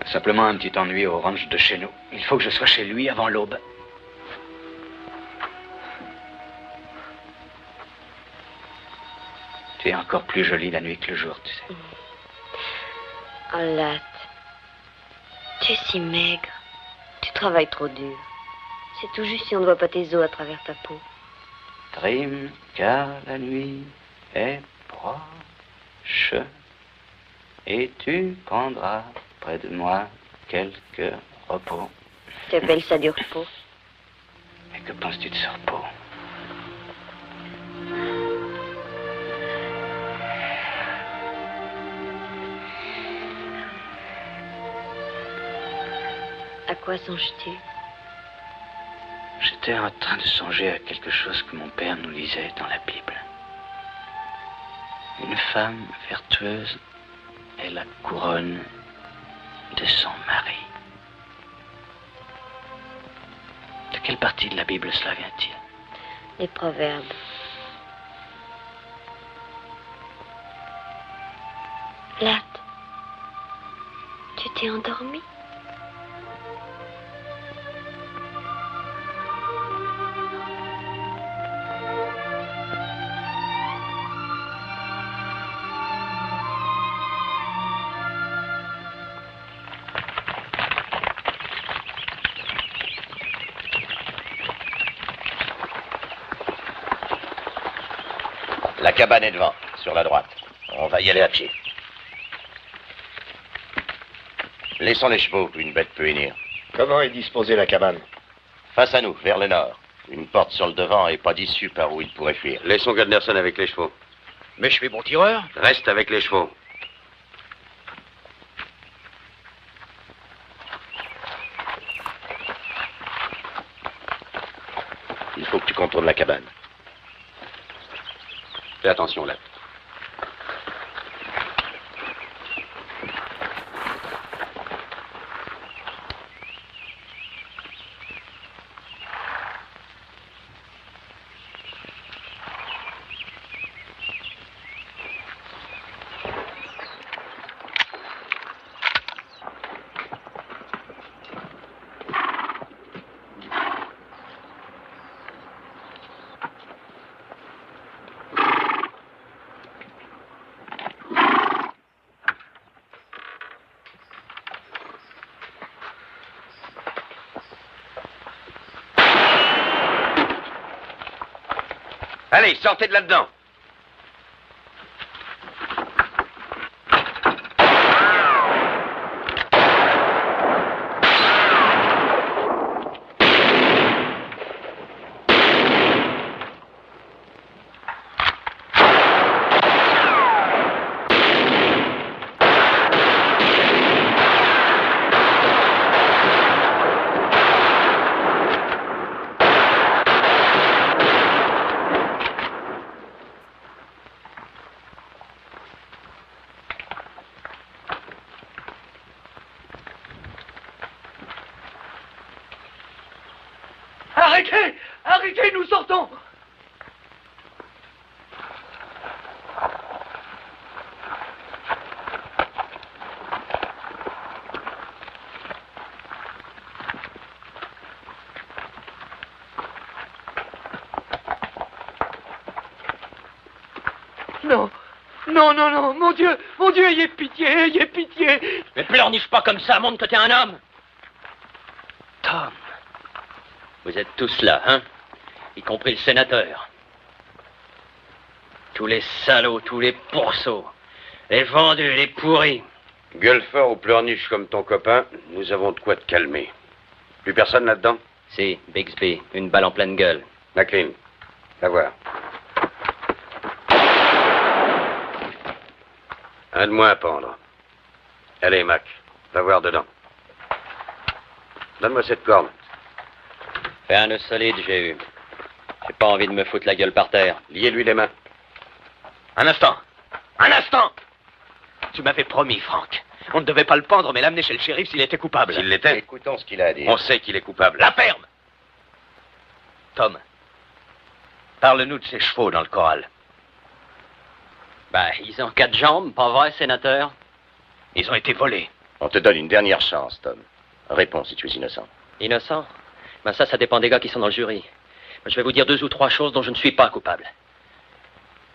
Simplement un petit ennui au ranch de chez nous. Il faut que je sois chez lui avant l'aube. Tu es encore plus jolie la nuit que le jour, tu sais. Oh, Latt, tu es si maigre. Tu travailles trop dur. C'est tout juste si on ne voit pas tes os à travers ta peau. Trime, car la nuit est proche, et tu prendras près de moi quelques repos. Tu appelles ça du repos? Et que penses-tu de ce repos? À quoi songes-tu? J'étais en train de songer à quelque chose que mon père nous lisait dans la Bible. Une femme vertueuse est la couronne de son mari. De quelle partie de la Bible cela vient-il? Les proverbes. Latt, tu t'es endormi? La cabane est devant, sur la droite. On va y aller à pied. Laissons les chevaux, une bête peut venir. Comment est disposée la cabane? Face à nous, vers le nord. Une porte sur le devant et pas d'issue par où il pourrait fuir. Laissons Gunderson avec les chevaux. Mais je suis bon tireur. Reste avec les chevaux. Il faut que tu contournes la cabane. Fais attention, là. Allez, sortez de là-dedans. Arrêtez! Arrêtez, nous sortons! Non, non, non, non, mon Dieu, ayez pitié, ayez pitié! Mais pleurniche pas comme ça, montre que t'es un homme! Tom, vous êtes tous là, hein? Y compris le sénateur. Tous les salauds, tous les pourceaux, les vendus, les pourris. Gueule fort ou pleurniche comme ton copain, nous avons de quoi te calmer. Plus personne là-dedans? Si, Bixby, une balle en pleine gueule. McLean, va voir. Un de moins à pendre. Allez, Mac, va voir dedans. Donne-moi cette corde. Fais un nœud solide, j'ai eu. J'ai pas envie de me foutre la gueule par terre. Liez-lui les mains. Un instant! Un instant! Tu m'avais promis, Franck. On ne devait pas le pendre, mais l'amener chez le shérif s'il était coupable. S'il l'était? Écoutons ce qu'il a à dire. On sait qu'il est coupable. La ferme! Tom, parle-nous de ces chevaux dans le corral. Ben, ils ont 4 jambes, pas vrai, sénateur? Ils ont été volés. On te donne une dernière chance, Tom. Réponds si tu es innocent. Innocent? Ben ça dépend des gars qui sont dans le jury. Je vais vous dire 2 ou 3 choses dont je ne suis pas coupable.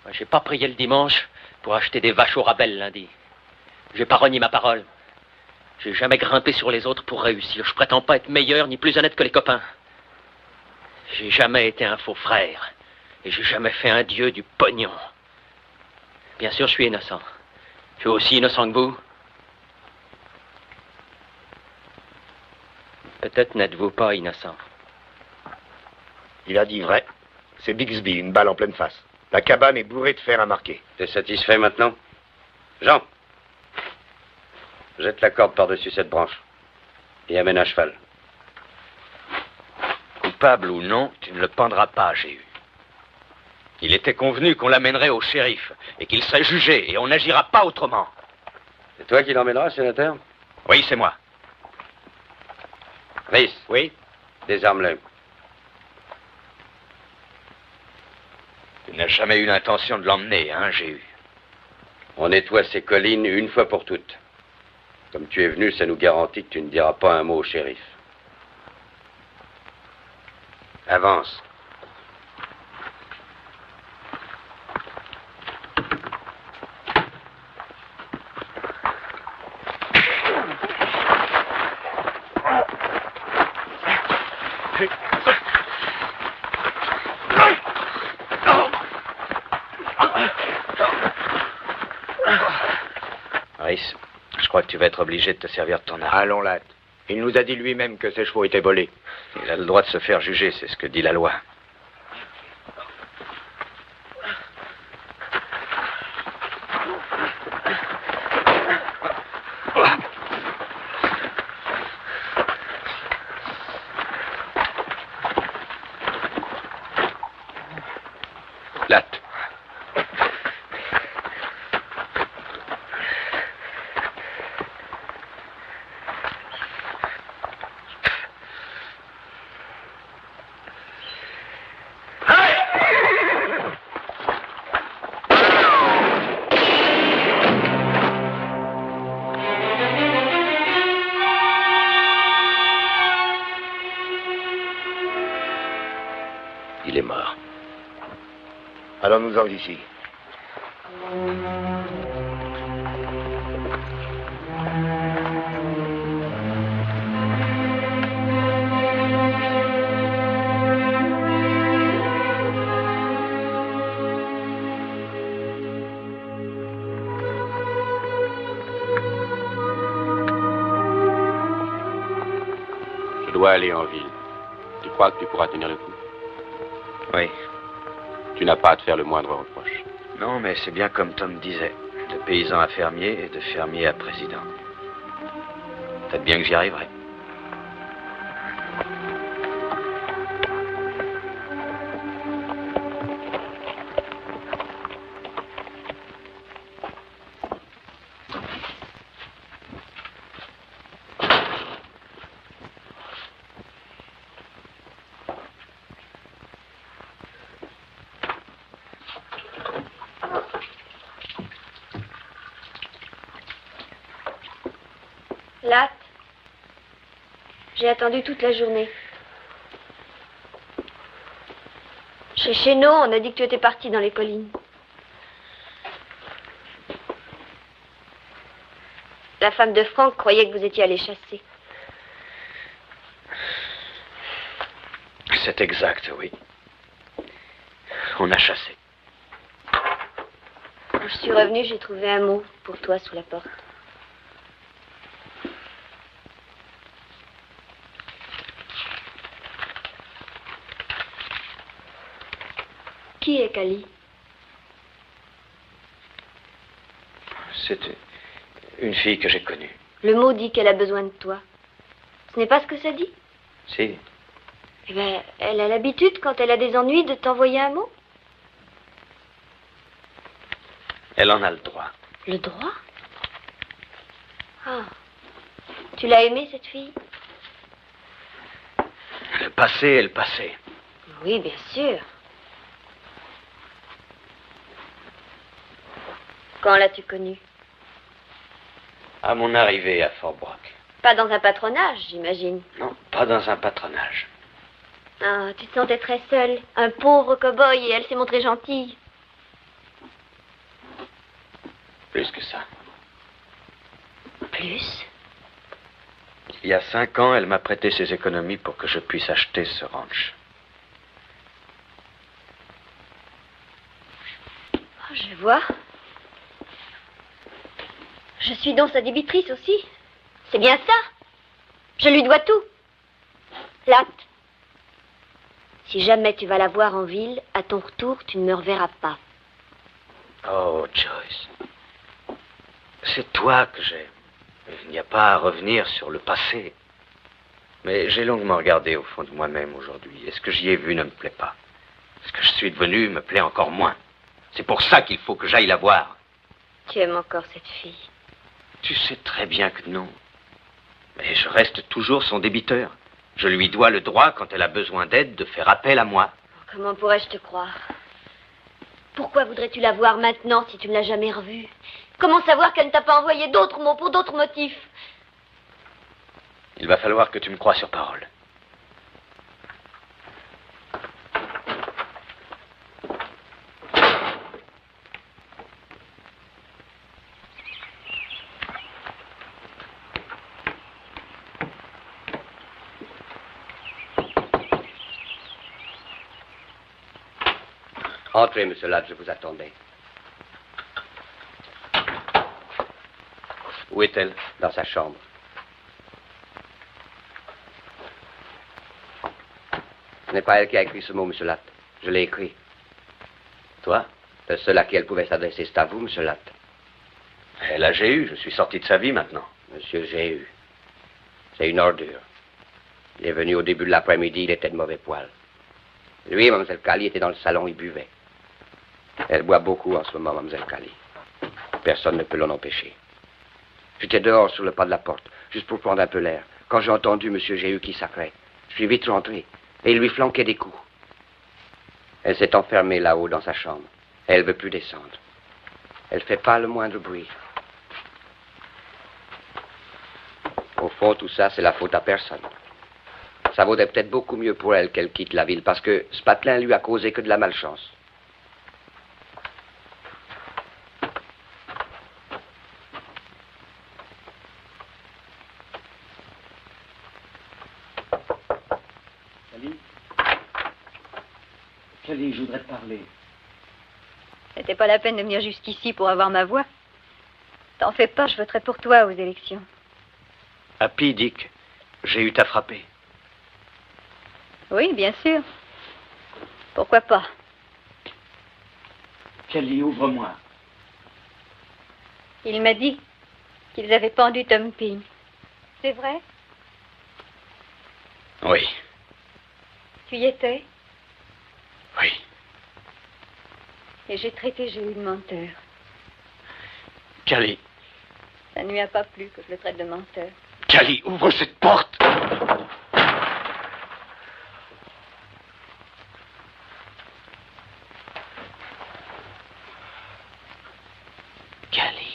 Ben, j'ai pas prié le dimanche pour acheter des vaches au rabais le lundi. J'ai pas renié ma parole. J'ai jamais grimpé sur les autres pour réussir. Je prétends pas être meilleur ni plus honnête que les copains. J'ai jamais été un faux frère. Et j'ai jamais fait un dieu du pognon. Bien sûr, je suis innocent. Je suis aussi innocent que vous. Peut-être n'êtes-vous pas innocent. Il a dit vrai. C'est Bixby, une balle en pleine face. La cabane est bourrée de fer à marquer. T'es satisfait maintenant? Jean, jette la corde par-dessus cette branche et amène un cheval. Coupable ou non, tu ne le pendras pas, j'ai eu. Il était convenu qu'on l'amènerait au shérif et qu'il serait jugé et on n'agira pas autrement. C'est toi qui l'emmèneras, sénateur? Oui, c'est moi. Rhys. Oui? Désarme-le. Tu n'as jamais eu l'intention de l'emmener, hein, j'ai eu. On nettoie ces collines une fois pour toutes. Comme tu es venu, ça nous garantit que tu ne diras pas un mot au shérif. Avance. Rhys, je crois que tu vas être obligé de te servir de ton arme. Allons, Latte. Il nous a dit lui-même que ses chevaux étaient volés. Il a le droit de se faire juger, c'est ce que dit la loi. Latte. Il est mort. Allons-nous-en d'ici. dois aller en ville. Tu crois que tu pourras tenir le coup? Oui. Tu n'as pas à te faire le moindre reproche. Non, mais c'est bien comme Tom disait. De paysan à fermier et de fermier à président. Peut-être bien que j'y arriverai. Latte, j'ai attendu toute la journée. Chez Chénaud, on a dit que tu étais parti dans les collines. La femme de Franck croyait que vous étiez allé chasser. C'est exact, oui. On a chassé. Quand je suis revenue, j'ai trouvé un mot pour toi sous la porte. Qui est Cali? C'est une fille que j'ai connue. Le mot dit qu'elle a besoin de toi. Ce n'est pas ce que ça dit? Si. Eh bien, elle a l'habitude, quand elle a des ennuis, de t'envoyer un mot. Elle en a le droit. Le droit? Ah. Tu l'as aimée, cette fille? Le passé est le passé. Oui, bien sûr. Quand l'as-tu connue? À mon arrivée à Fort Brock. Pas dans un patronage, j'imagine. Non, pas dans un patronage. Ah, tu te sentais très seule. Un pauvre cow-boy et elle s'est montrée gentille. Plus que ça. Plus? Il y a 5 ans, elle m'a prêté ses économies pour que je puisse acheter ce ranch. Oh, je vois. Je suis donc sa débitrice aussi. C'est bien ça. Je lui dois tout. Latte. Si jamais tu vas la voir en ville, à ton retour, tu ne me reverras pas. Oh, Joyce. C'est toi que j'aime. Il n'y a pas à revenir sur le passé. Mais j'ai longuement regardé au fond de moi-même aujourd'hui. Et ce que j'y ai vu ne me plaît pas. Ce que je suis devenu me plaît encore moins. C'est pour ça qu'il faut que j'aille la voir. Tu aimes encore cette fille? Tu sais très bien que non. Mais je reste toujours son débiteur. Je lui dois le droit, quand elle a besoin d'aide, de faire appel à moi. Comment pourrais-je te croire? Pourquoi voudrais-tu la voir maintenant si tu ne l'as jamais revue? Comment savoir qu'elle ne t'a pas envoyé d'autres mots pour d'autres motifs? Il va falloir que tu me croies sur parole. Entrez, monsieur Ladd, je vous attendais. Où est-elle? Dans sa chambre. Ce n'est pas elle qui a écrit ce mot, monsieur Ladd. Je l'ai écrit. Toi? Le seul à qui elle pouvait s'adresser, c'est à vous, monsieur Ladd. Elle a Jéhu. Je suis sorti de sa vie maintenant. Monsieur Jéhu. C'est une ordure. Il est venu au début de l'après-midi, il était de mauvais poil. Lui et Mme Cali étaient dans le salon, ils buvaient. Elle boit beaucoup en ce moment, Mme Cali. Personne ne peut l'en empêcher. J'étais dehors sur le pas de la porte, juste pour prendre un peu l'air, quand j'ai entendu M. Jéhu qui sacrait. Je suis vite rentré, et il lui flanquait des coups. Elle s'est enfermée là-haut dans sa chambre. Elle ne veut plus descendre. Elle fait pas le moindre bruit. Au fond, tout ça, c'est la faute à personne. Ça vaudrait peut-être beaucoup mieux pour elle qu'elle quitte la ville, parce que ce patelin lui a causé que de la malchance. Cali, je voudrais te parler. C'était pas la peine de venir jusqu'ici pour avoir ma voix. T'en fais pas, je voterai pour toi aux élections. Happy, Dick, j'ai eu ta frappée. Oui, bien sûr. Pourquoi pas? Kelly, ouvre-moi. Il m'a dit qu'ils avaient pendu Tom Ping. C'est vrai? Oui. Tu y étais? Oui. Et j'ai traité Géu de menteur. Kelly. Ça ne lui a pas plu que je le traite de menteur. Kelly, ouvre cette porte! Kelly.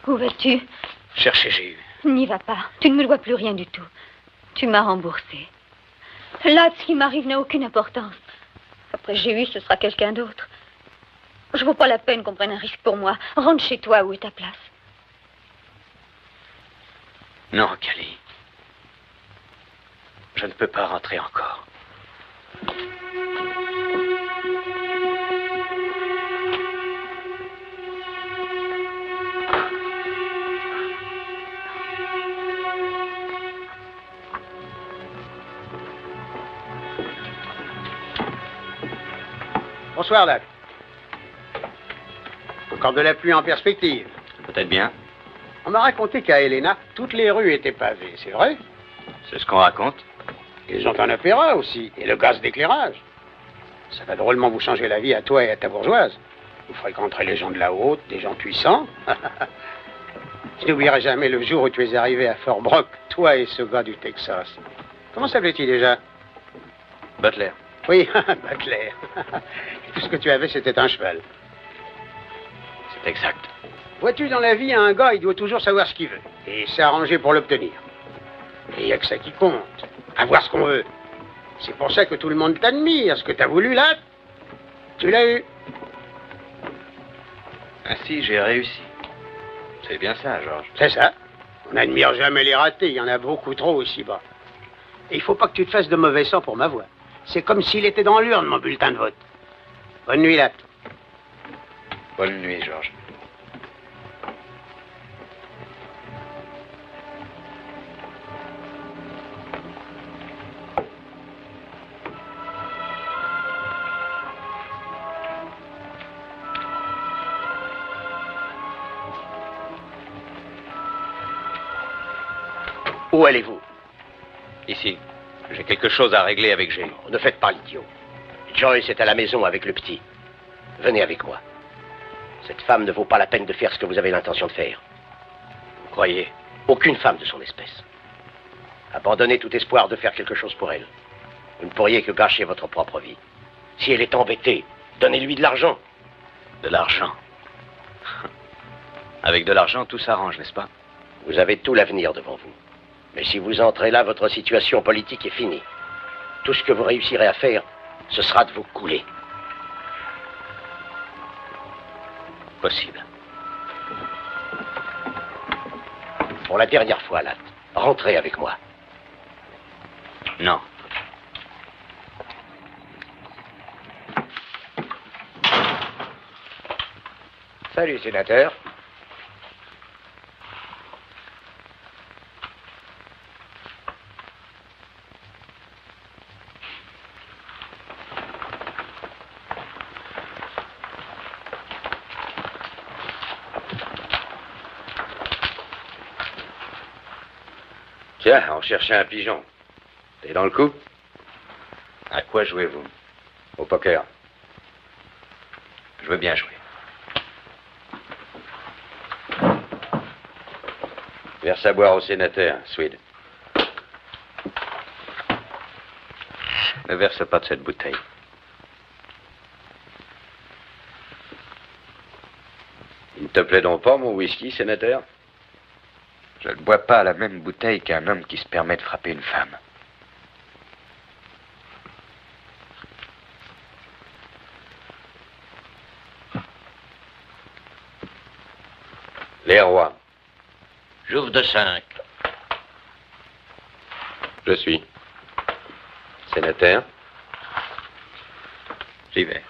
Où vas-tu? Chercher Géu. N'y va pas. Tu ne me dois plus rien du tout. Tu m'as remboursé. Là, ce qui m'arrive n'a aucune importance. Après Géu, ce sera quelqu'un d'autre. Je vaux pas la peine qu'on prenne un risque pour moi. Rentre chez toi, où est ta place? Non, Kelly. Je ne peux pas rentrer encore. Bonsoir, Lac. Encore de la pluie en perspective. Peut-être bien. On m'a raconté qu'à Helena, toutes les rues étaient pavées, c'est vrai? C'est ce qu'on raconte. Ils ont un opéra aussi, et le gaz d'éclairage. Ça va drôlement vous changer la vie à toi et à ta bourgeoise. Vous fréquenterez les gens de la haute, des gens puissants. Je n'oublierai jamais le jour où tu es arrivé à Fort Brock, toi et ce gars du Texas. Comment s'appelait-il déjà? Butler. Oui, Butler. Tout ce que tu avais, c'était un cheval. C'est exact. Vois-tu, dans la vie, un gars, il doit toujours savoir ce qu'il veut. Et s'arranger pour l'obtenir. Et il n'y a que ça qui compte. Avoir ce qu'on veut. C'est pour ça que tout le monde t'admire. Ce que t'as voulu, là, tu l'as eu. Ainsi, j'ai réussi. C'est bien ça, Georges. C'est ça. On n'admire jamais les ratés. Il y en a beaucoup trop ici-bas. Et il faut pas que tu te fasses de mauvais sang pour ma voix. C'est comme s'il était dans l'urne, mon bulletin de vote. Bonne nuit, Latte. Bonne nuit, Georges. Où allez-vous? Ici. J'ai quelque chose à régler avec Géu. Ne faites pas l'idiot. Joyce est à la maison avec le petit. Venez avec moi. Cette femme ne vaut pas la peine de faire ce que vous avez l'intention de faire. Vous croyez? Aucune femme de son espèce. Abandonnez tout espoir de faire quelque chose pour elle. Vous ne pourriez que gâcher votre propre vie. Si elle est embêtée, donnez-lui de l'argent. De l'argent? Avec de l'argent, tout s'arrange, n'est-ce pas? Vous avez tout l'avenir devant vous. Mais si vous entrez là, votre situation politique est finie. Tout ce que vous réussirez à faire, ce sera de vous couler. Possible. Pour la dernière fois, Latte, rentrez avec moi. Non. Salut, sénateur. Tiens, on cherchait un pigeon. T'es dans le coup? À quoi jouez-vous? Au poker. Je veux bien jouer. Verse à boire au sénateur, Swede. Ne verse pas de cette bouteille. Il ne te plaît donc pas, mon whisky, sénateur? Je ne bois pas à la même bouteille qu'un homme qui se permet de frapper une femme. Les rois. J'ouvre de 5. Je suis. Sénateur. J'y vais.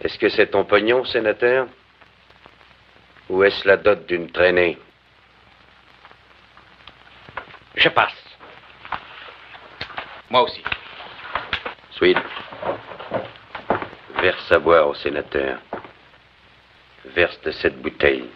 Est-ce que c'est ton pognon, sénateur? Ou est-ce la dot d'une traînée? Je passe. Moi aussi. Swede, verse à boire au sénateur. Verse de cette bouteille.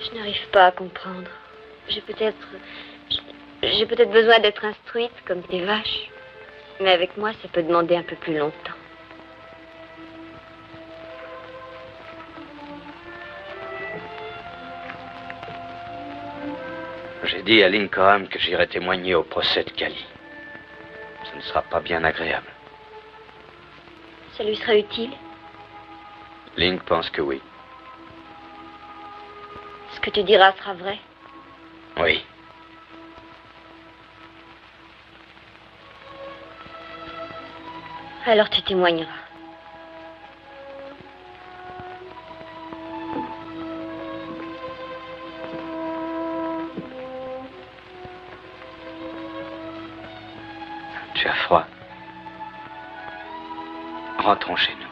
Je n'arrive pas à comprendre. J'ai peut-être besoin d'être instruite comme des vaches. Mais avec moi, ça peut demander un peu plus longtemps. J'ai dit à Lincoln que j'irai témoigner au procès de Cali. Ce ne sera pas bien agréable. Ça lui sera utile? Link pense que oui. Ce que tu diras sera vrai? Oui. Alors tu témoigneras. Tu as froid. Rentrons chez nous.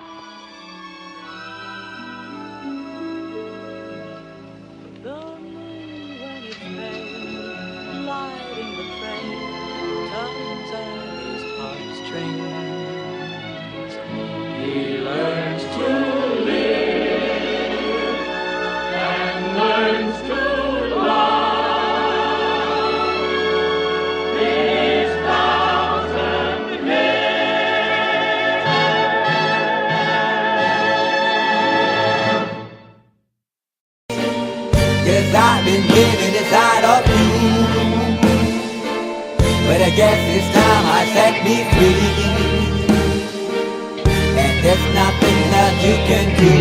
He learns to live and learns to love these thousand hills. Yes, I've been living inside of you, but I guess this time I set me free. There's nothing that you can do.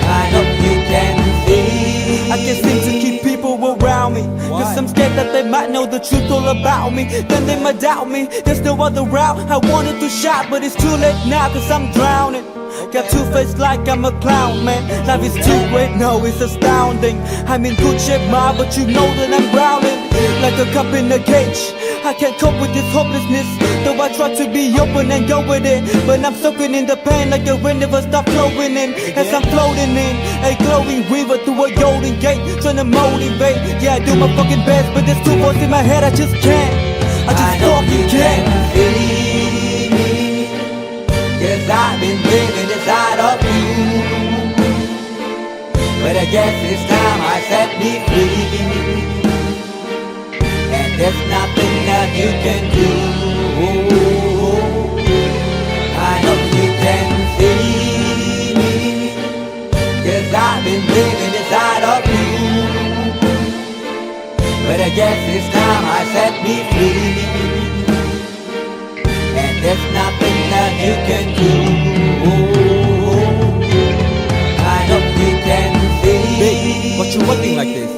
I hope you can see. I can't seem to keep people around me. Cause I'm scared that they might know the truth all about me. Then they might doubt me. There's no other route. I wanted to shout, but it's too late now cause I'm drowning. Got two face like I'm a clown, man. Life is too great, no, it's astounding. I'm in good shape, ma, but you know that I'm drowning like a cup in a cage. I can't cope with this hopelessness, though I try to be open and go with it. But I'm soaking in the pain like the wind never stop flowing in. As I'm floating in a glowing river through a golden gate, trying to motivate. Yeah, I do my fucking best, but there's two voices in my head, I just can't. I just fucking can't. Cause I've been living inside of you, but I guess this time I set me free. And there's nothing that you can do. I hope you can see me, cause I've been living inside of you, but I guess this time I set me free. And there's nothing that you can do. I hope you can see. Baby, what you looking like this?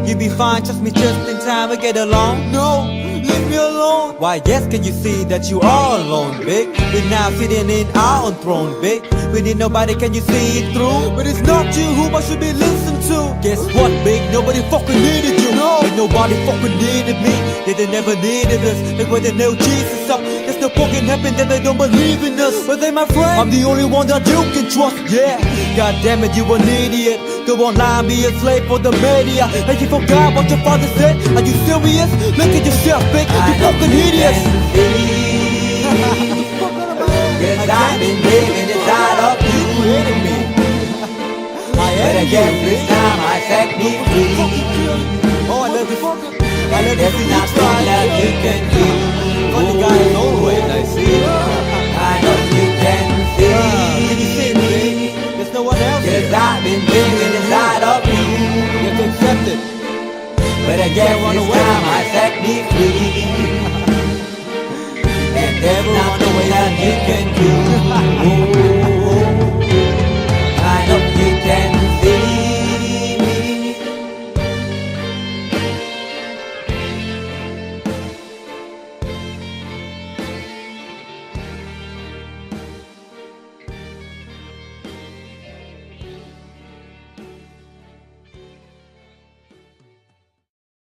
You be fine, trust me, just in time to get along. No, leave me alone. Why yes, can you see that you are alone, big? We're now sitting in our own throne, big. We need nobody, can you see it through? But it's not you who I should be listening to. Guess what, big? Nobody fucking needed you. No, and nobody fucking needed me. Yeah, they never needed us. Like when they nailed Jesus up, there's no fucking heaven that they don't believe in us. But they my friend, I'm the only one that you can trust. Yeah, god damn it, you an idiot. Go online, be a slave for the media. And you forgot what your father said. Are you serious? Look at yourself, big. You fucking idiots. Cause I've been living inside of you, but I guess this time I set me free. Oh, I love this. I love there's nothing that you can do. Funny guy is always, I see. I know you can see. Can you see me? There's no one else. Cause I've been living inside of you. You have to accept it. But I guess this time I set me free. And there's nothing that you can do.